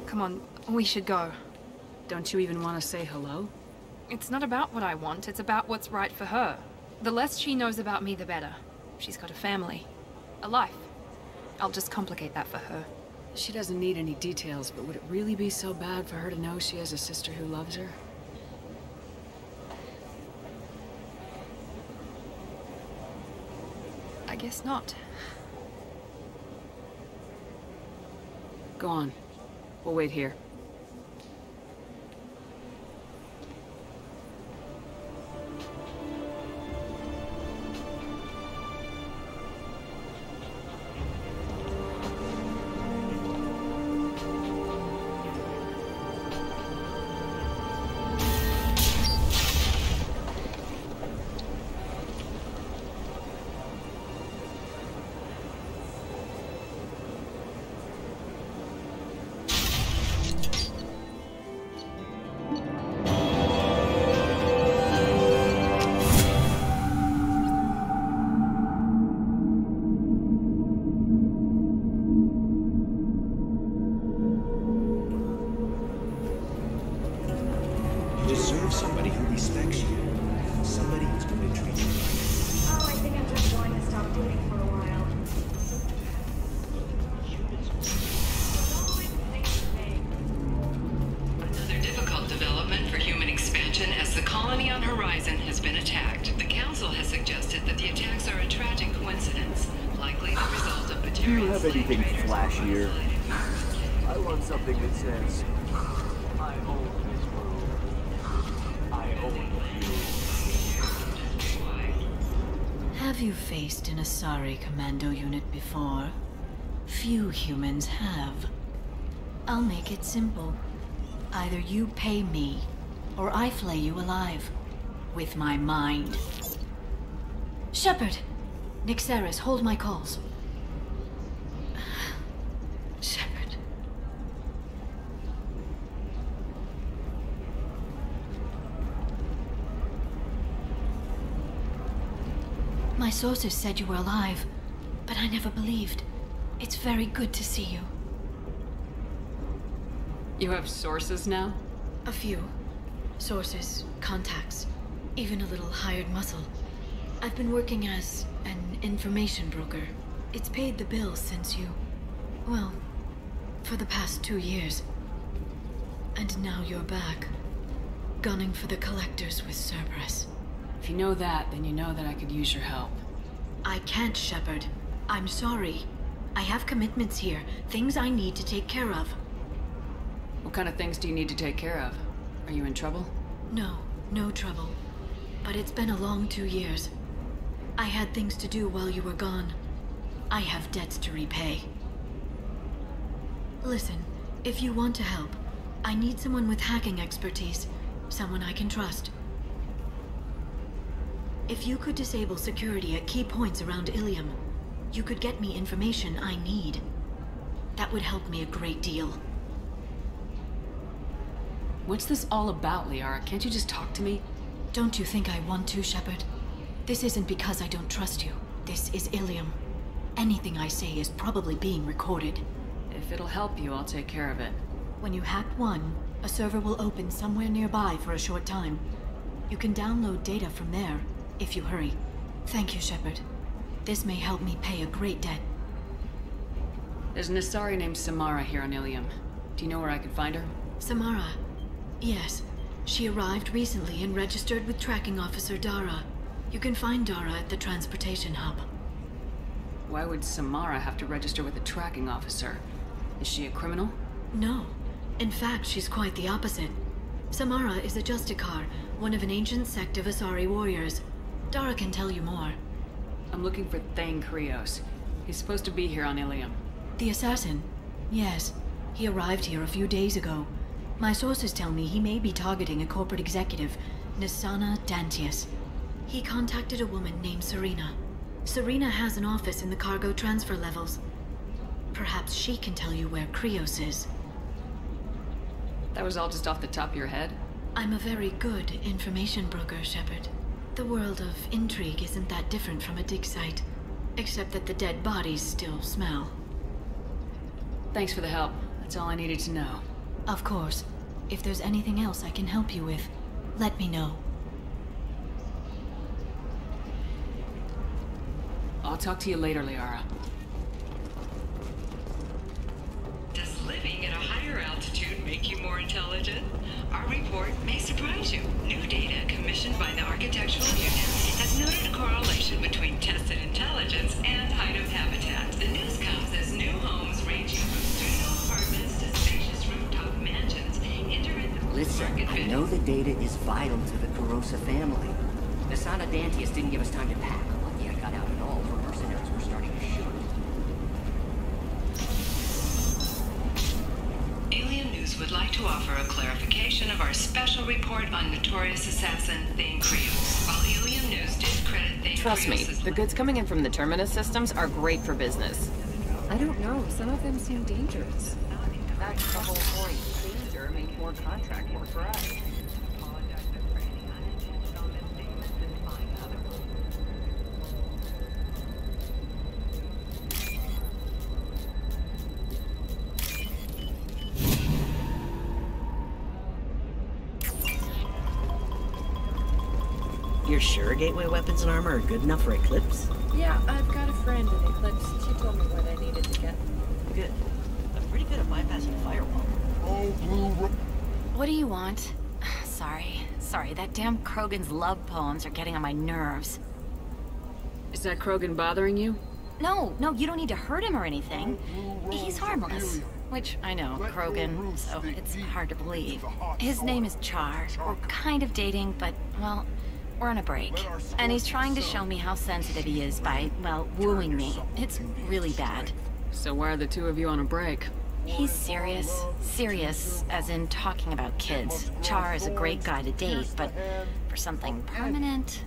Come on, we should go. Don't you even want to say hello? It's not about what I want, it's about what's right for her. The less she knows about me, the better. She's got a family. A life. I'll just complicate that for her. She doesn't need any details, but would it really be so bad for her to know she has a sister who loves her? I guess not. Go on. We'll wait here. Anything flashier? I want something that says, I own this world. I own you. Have you faced an Asari commando unit before? Few humans have. I'll make it simple. Either you pay me, or I flay you alive. With my mind. Shepard! Nixeris, hold my calls. Shepard. My sources said you were alive, but I never believed. It's very good to see you. You have sources now? A few. Sources, contacts, even a little hired muscle. I've been working as an information broker. It's paid the bills since you... well, for the past 2 years. And now you're back, gunning for the collectors with Cerberus. If you know that, then you know that I could use your help. I can't, Shepard. I'm sorry. I have commitments here, things I need to take care of. What kind of things do you need to take care of? Are you in trouble? No, no trouble. But it's been a long 2 years. I had things to do while you were gone. I have debts to repay. Listen, if you want to help, I need someone with hacking expertise. Someone I can trust. If you could disable security at key points around Ilium, you could get me information I need. That would help me a great deal. What's this all about, Liara? Can't you just talk to me? Don't you think I want to, Shepard? This isn't because I don't trust you. This is Ilium. Anything I say is probably being recorded. If it'll help you, I'll take care of it. When you hack one, a server will open somewhere nearby for a short time. You can download data from there, if you hurry. Thank you, Shepard. This may help me pay a great debt. There's an Asari named Samara here on Ilium. Do you know where I can find her? Samara? Yes. She arrived recently and registered with Tracking Officer Dara. You can find Dara at the transportation hub. Why would Samara have to register with a tracking officer? Is she a criminal? No. In fact, she's quite the opposite. Samara is a Justicar, one of an ancient sect of Asari warriors. Dara can tell you more. I'm looking for Thane Krios. He's supposed to be here on Ilium. The assassin? Yes. He arrived here a few days ago. My sources tell me he may be targeting a corporate executive, Nisana Dantius. He contacted a woman named Serena. Serena has an office in the cargo transfer levels. Perhaps she can tell you where Krios is. That was all just off the top of your head? I'm a very good information broker, Shepard. The world of intrigue isn't that different from a dig site, except that the dead bodies still smell. Thanks for the help. That's all I needed to know. Of course. If there's anything else I can help you with, let me know. I'll talk to you later, Liara. Does living at a higher altitude make you more intelligent? Our report may surprise you. New data commissioned by the Architectural Union has noted a correlation between tested intelligence and height of habitat. The news comes as new homes ranging from studio apartments to spacious rooftop mansions enter the Listen, I know the data is vital to the Kurosa family. Nisana Dantius didn't give us time to pack. Lucky I got out at all, for mercenaries were starting to shoot. Alien News would like to offer a clarification of our special report on notorious assassin Thane Krios. While Alien News did credit Thane Trust me, Krios' the goods coming in from the Terminus systems are great for business. I don't know. Some of them seem dangerous. That's the whole point. Danger means more contract work for us. You're sure gateway weapons and armor are good enough for Eclipse? Yeah, I've got a friend in Eclipse. She told me what I needed to get. Good. I'm pretty good at bypassing the firewall. What do you want? Sorry, that damn Krogan's love poems are getting on my nerves. Is that Krogan bothering you? No, you don't need to hurt him or anything. He's harmless. Which, I know, Krogan, so it's hard to believe. His name is Char. We're kind of dating, but, well, we're on a break. And he's trying to show me how sensitive he is by, well, wooing me. It's really bad. So why are the two of you on a break? He's serious. Serious, as in talking about kids. Char is a great guy to date, but for something permanent...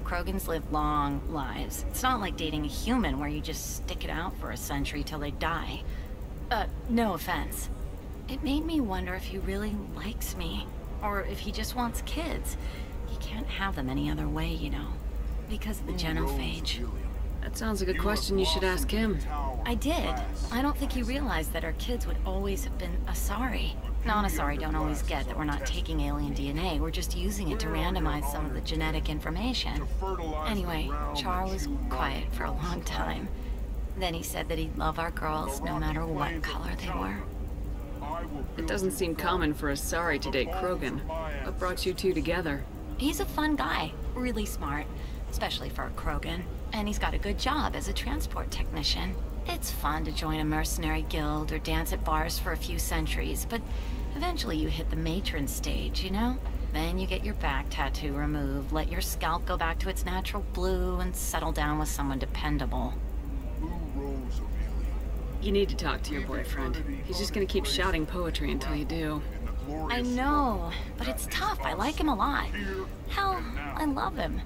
Krogans live long lives. It's not like dating a human where you just stick it out for a century till they die. No offense. It made me wonder if he really likes me, or if he just wants kids. He can't have them any other way, you know, because of the genophage. That sounds like a question you should ask him. I did. I don't think he realized that our kids would always have been Asari. Non-Asari don't always get that we're not taking alien DNA, we're just using it to randomize some of the genetic information. Anyway, Char was quiet for a long time. Then he said that he'd love our girls no matter what color they were. It doesn't seem common for Asari to date Krogan. What brought you two together? He's a fun guy, really smart, especially for a Krogan. And he's got a good job as a transport technician. It's fun to join a mercenary guild or dance at bars for a few centuries, but eventually you hit the matron stage, you know? Then you get your back tattoo removed, let your scalp go back to its natural blue, and settle down with someone dependable. You need to talk to your boyfriend. He's just gonna keep shouting poetry until you do. I know, but it's tough. I like him a lot. Hell, I love him.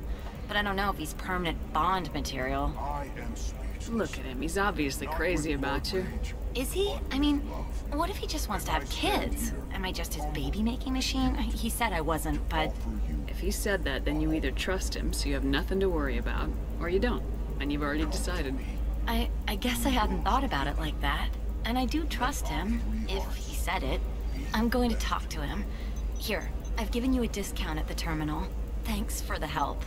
But I don't know if he's permanent Bond material. Look at him. He's obviously crazy about you. Is he? I mean, what if he just wants to have kids? Am I just his baby-making machine? He said I wasn't, but... If he said that, then you either trust him, so you have nothing to worry about, or you don't, and you've already decided. I guess I hadn't thought about it like that. And I do trust him, if he said it. I'm going to talk to him. Here, I've given you a discount at the terminal. Thanks for the help.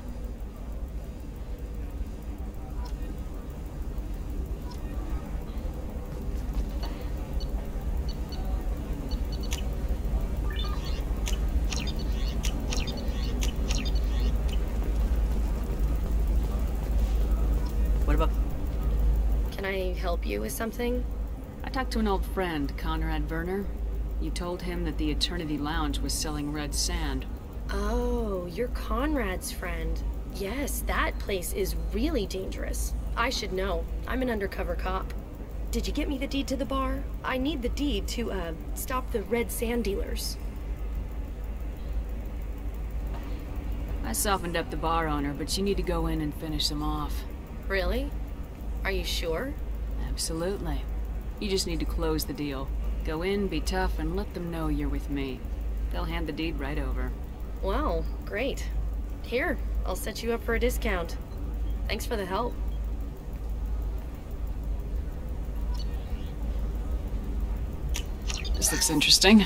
help you with something? I talked to an old friend, Conrad Werner. You told him that the Eternity Lounge was selling red sand. Oh, you're Conrad's friend. Yes, that place is really dangerous. I should know. I'm an undercover cop. Did you get me the deed to the bar? I need the deed to, stop the red sand dealers. I softened up the bar owner, but you need to go in and finish them off. Really? Are you sure? Absolutely. You just need to close the deal. Go in, be tough, and let them know you're with me. They'll hand the deed right over. Wow, great. Here, I'll set you up for a discount. Thanks for the help. This looks interesting.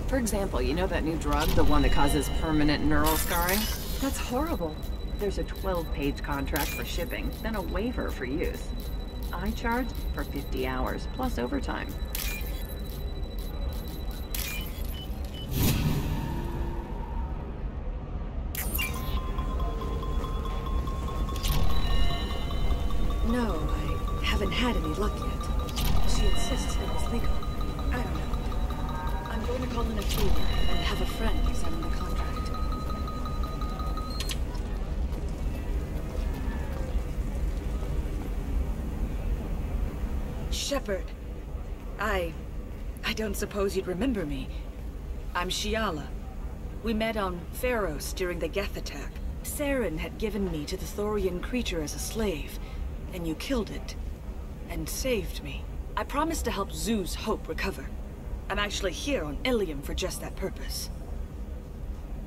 For example, you know that new drug, the one that causes permanent neural scarring? That's horrible. There's a 12-page contract for shipping, then a waiver for use. I charge for 50 hours, plus overtime. No, I haven't had any luck yet. She insists it was legal. I don't know. I'm going to call in a favor and have a friend examine the contract. Shepard. I don't suppose you'd remember me. I'm Shiala. We met on Pharos during the Geth attack. Saren had given me to the Thorian creature as a slave, and you killed it, and saved me. I promised to help Zeus Hope recover. I'm actually here on Ilium for just that purpose.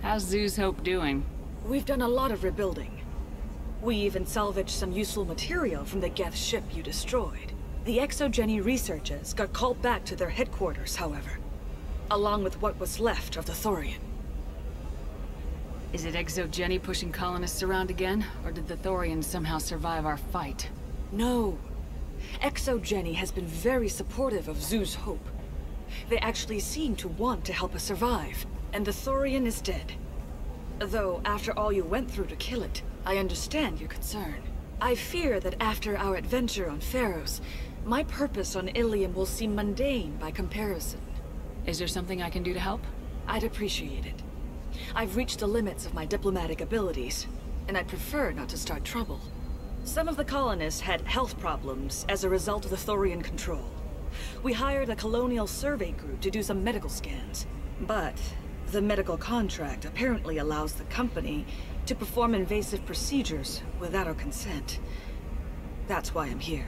How's Zeus Hope doing? We've done a lot of rebuilding. We even salvaged some useful material from the Geth ship you destroyed. The Exogeny researchers got called back to their headquarters, however, along with what was left of the Thorian. Is it Exogeny pushing colonists around again, or did the Thorians somehow survive our fight? No. Exogeny has been very supportive of Zeus Hope. They actually seem to want to help us survive, and the Thorian is dead. Though, after all you went through to kill it, I understand your concern. I fear that after our adventure on Pharos, my purpose on Ilium will seem mundane by comparison. Is there something I can do to help? I'd appreciate it. I've reached the limits of my diplomatic abilities, and I'd prefer not to start trouble. Some of the colonists had health problems as a result of the Thorian control. We hired a colonial survey group to do some medical scans, but the medical contract apparently allows the company to perform invasive procedures without our consent. That's why I'm here.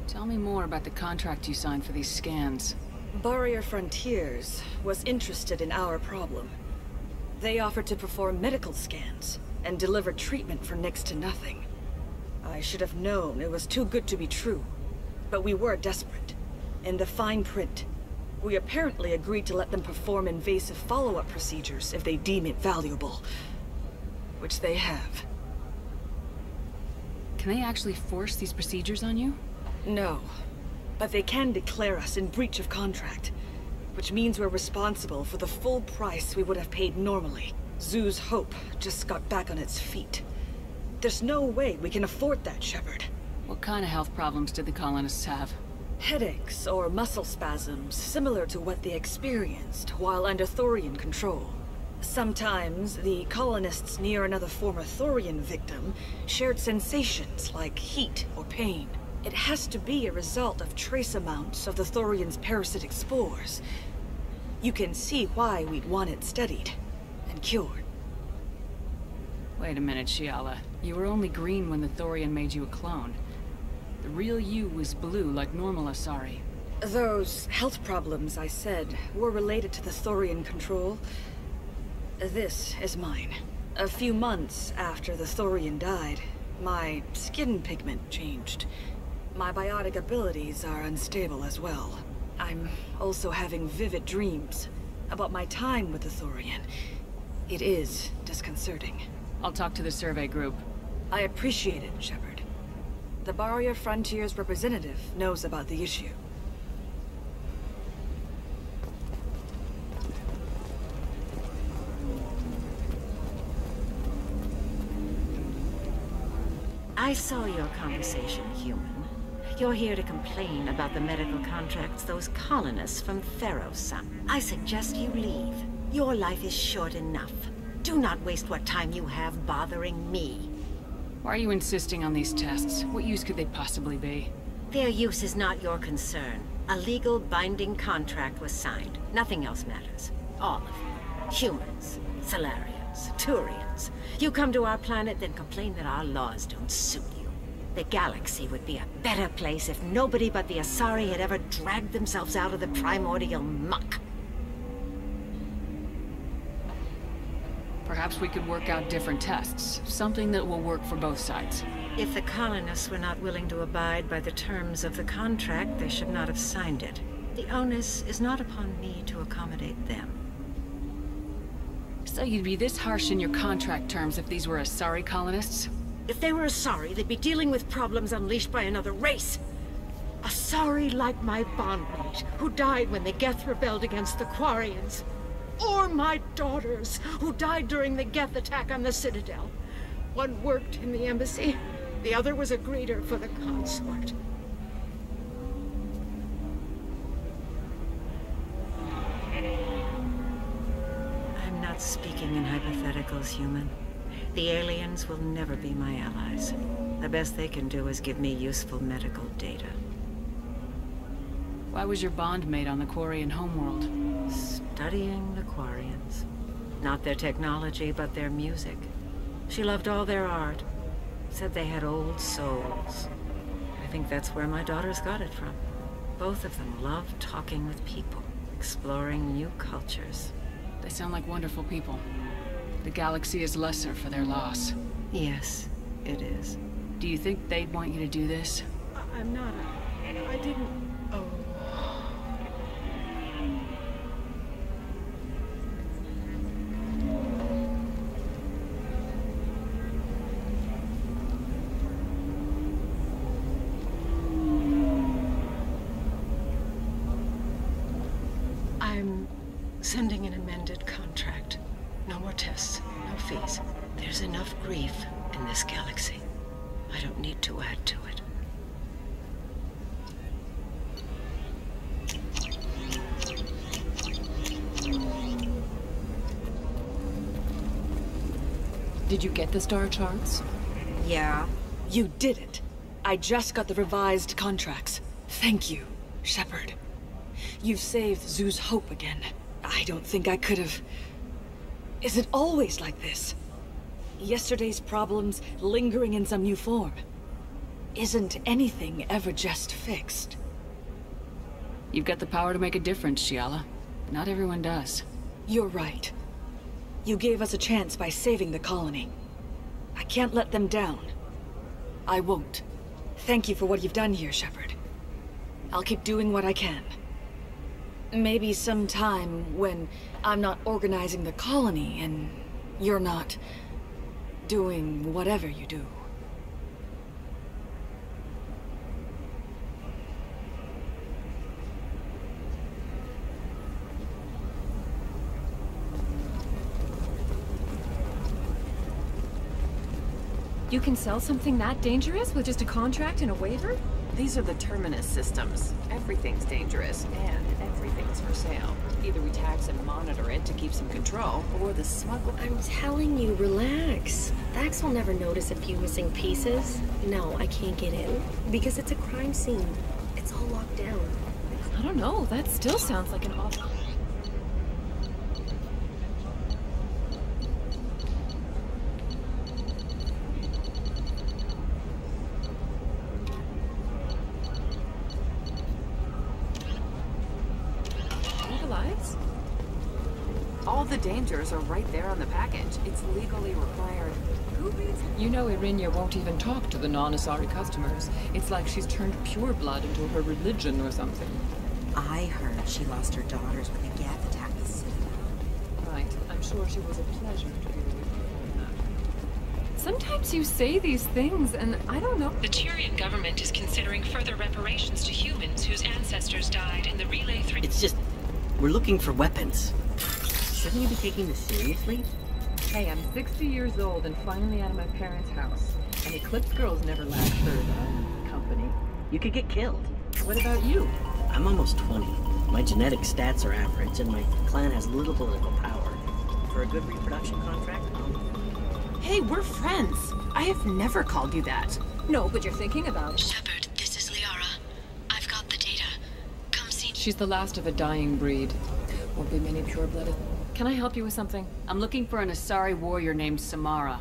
Tell me more about the contract you signed for these scans. Barrier Frontiers was interested in our problem. They offered to perform medical scans and deliver treatment for next to nothing. I should have known it was too good to be true, but we were desperate. In the fine print, we apparently agreed to let them perform invasive follow-up procedures if they deem it valuable. Which they have. Can they actually force these procedures on you? No, but they can declare us in breach of contract, which means we're responsible for the full price we would have paid normally. Zeus Hope just got back on its feet. There's no way we can afford that, Shepard. What kind of health problems did the colonists have? Headaches or muscle spasms, similar to what they experienced while under Thorian control. Sometimes, the colonists near another former Thorian victim shared sensations like heat or pain. It has to be a result of trace amounts of the Thorian's parasitic spores. You can see why we'd want it studied and cured. Wait a minute, Shiala. You were only green when the Thorian made you a clone. The real you was blue like normal Asari. Those health problems I said were related to the Thorian control. This is mine. A few months after the Thorian died, my skin pigment changed. My biotic abilities are unstable as well. I'm also having vivid dreams about my time with the Thorian. It is disconcerting. I'll talk to the survey group. I appreciate it, Shepard. The Barrier Frontiers representative knows about the issue. I saw your conversation, human. You're here to complain about the medical contracts those colonists from Theros signed. I suggest you leave. Your life is short enough. Do not waste what time you have bothering me. Why are you insisting on these tests? What use could they possibly be? Their use is not your concern. A legal binding contract was signed. Nothing else matters. All of you. Humans, Solarians, Turians. You come to our planet, then complain that our laws don't suit you. The galaxy would be a better place if nobody but the Asari had ever dragged themselves out of the primordial muck. Perhaps we could work out different tests. Something that will work for both sides. If the colonists were not willing to abide by the terms of the contract, they should not have signed it. The onus is not upon me to accommodate them. So you'd be this harsh in your contract terms if these were Asari colonists? If they were Asari, they'd be dealing with problems unleashed by another race. Asari like my bondmate, who died when the Geth rebelled against the Quarians. Or my daughters, who died during the Geth attack on the Citadel. One worked in the embassy, the other was a greeter for the consort. I'm not speaking in hypotheticals, human. The aliens will never be my allies. The best they can do is give me useful medical data. Why was your bondmate on the Quarian homeworld? Studying the Quarians. Not their technology, but their music. She loved all their art. Said they had old souls. I think that's where my daughters got it from. Both of them love talking with people, exploring new cultures. They sound like wonderful people. The galaxy is lesser for their loss. Yes, it is. Do you think they'd want you to do this? I'm not. I didn't. Oh. I'm sending an amended contract. No more tests, no fees. There's enough grief in this galaxy. I don't need to add to it. Did you get the star charts? Yeah. You did it. I just got the revised contracts. Thank you, Shepard. You've saved Zoo's hope again. I don't think I could have... Is it always like this? Yesterday's problems lingering in some new form. Isn't anything ever just fixed? You've got the power to make a difference, Shiala. Not everyone does. You're right. You gave us a chance by saving the colony. I can't let them down. I won't. Thank you for what you've done here, Shepard. I'll keep doing what I can. Maybe sometime when I'm not organizing the colony and you're not doing whatever you do. You can sell something that dangerous with just a contract and a waiver? These are the Terminus systems. Everything's dangerous, and everything's for sale. Either we tax and monitor it to keep some control, or the smuggle... I'm telling you, relax. Vax will never notice a few missing pieces. No, I can't get in. Because it's a crime scene. It's all locked down. I don't know, that still sounds like an awful... All the dangers are right there on the package. It's legally required. Who reads it? You know Irinia won't even talk to the non-Asari customers. It's like she's turned pure blood into her religion or something. I heard she lost her daughters when the Geth attacked the Citadel. Right. I'm sure she was a pleasure to deal with before that. Sometimes you say these things, and I don't know... The Turian government is considering further reparations to humans whose ancestors died in the Relay 3... It's just... we're looking for weapons. Shouldn't you be taking this seriously? Hey, I'm 60 years old and finally out of my parents' house. And Eclipse girls never lack for, company. You could get killed. What about you? I'm almost 20. My genetic stats are average, and my clan has little political power. For a good reproduction contract, Hey, we're friends. I have never called you that. No, but you're thinking about... Shepard, this is Liara. I've got the data. Come see... She's the last of a dying breed. Won't be many pure-blooded. Can I help you with something? I'm looking for an Asari warrior named Samara.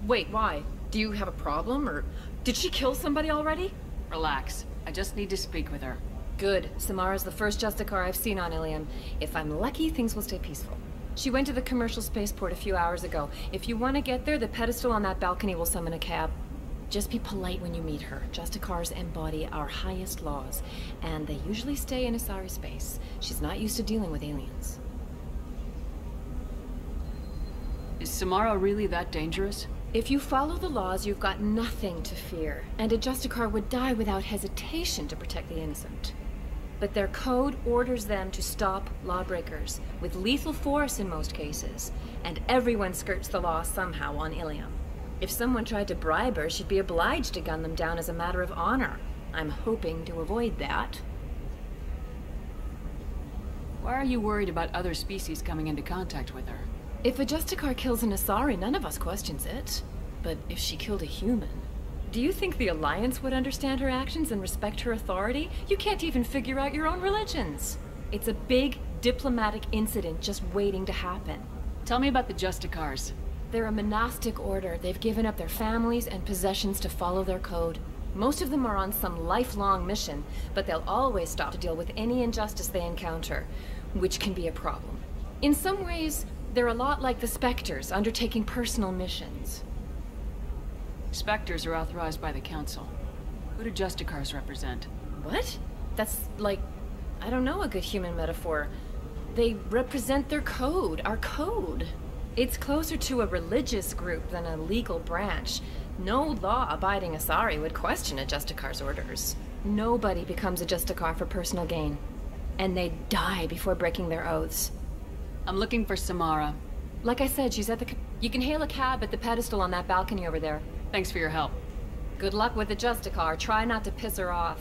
Wait, why? Do you have a problem, or did she kill somebody already? Relax. I just need to speak with her. Good. Samara's the first Justicar I've seen on Ilium. If I'm lucky, things will stay peaceful. She went to the commercial spaceport a few hours ago. If you want to get there, the pedestal on that balcony will summon a cab. Just be polite when you meet her. Justicars embody our highest laws, and they usually stay in Asari space. She's not used to dealing with aliens. Is Samara really that dangerous? If you follow the laws, you've got nothing to fear, and a Justicar would die without hesitation to protect the innocent. But their code orders them to stop lawbreakers, with lethal force in most cases, and everyone skirts the law somehow on Ilium. If someone tried to bribe her, she'd be obliged to gun them down as a matter of honor. I'm hoping to avoid that. Why are you worried about other species coming into contact with her? If a Justicar kills an Asari, none of us questions it. But if she killed a human... Do you think the Alliance would understand her actions and respect her authority? You can't even figure out your own religions. It's a big diplomatic incident just waiting to happen. Tell me about the Justicars. They're a monastic order. They've given up their families and possessions to follow their code. Most of them are on some lifelong mission, but they'll always stop to deal with any injustice they encounter, which can be a problem. In some ways, they're a lot like the Spectres, undertaking personal missions. Spectres are authorized by the Council. Who do Justicars represent? What? That's like, I don't know a good human metaphor. They represent their code, our code. It's closer to a religious group than a legal branch. No law-abiding Asari would question a Justicar's orders. Nobody becomes a Justicar for personal gain. And they die before breaking their oaths. I'm looking for Samara. Like I said, she's at the... You can hail a cab at the pedestal on that balcony over there. Thanks for your help. Good luck with the Justicar. Try not to piss her off.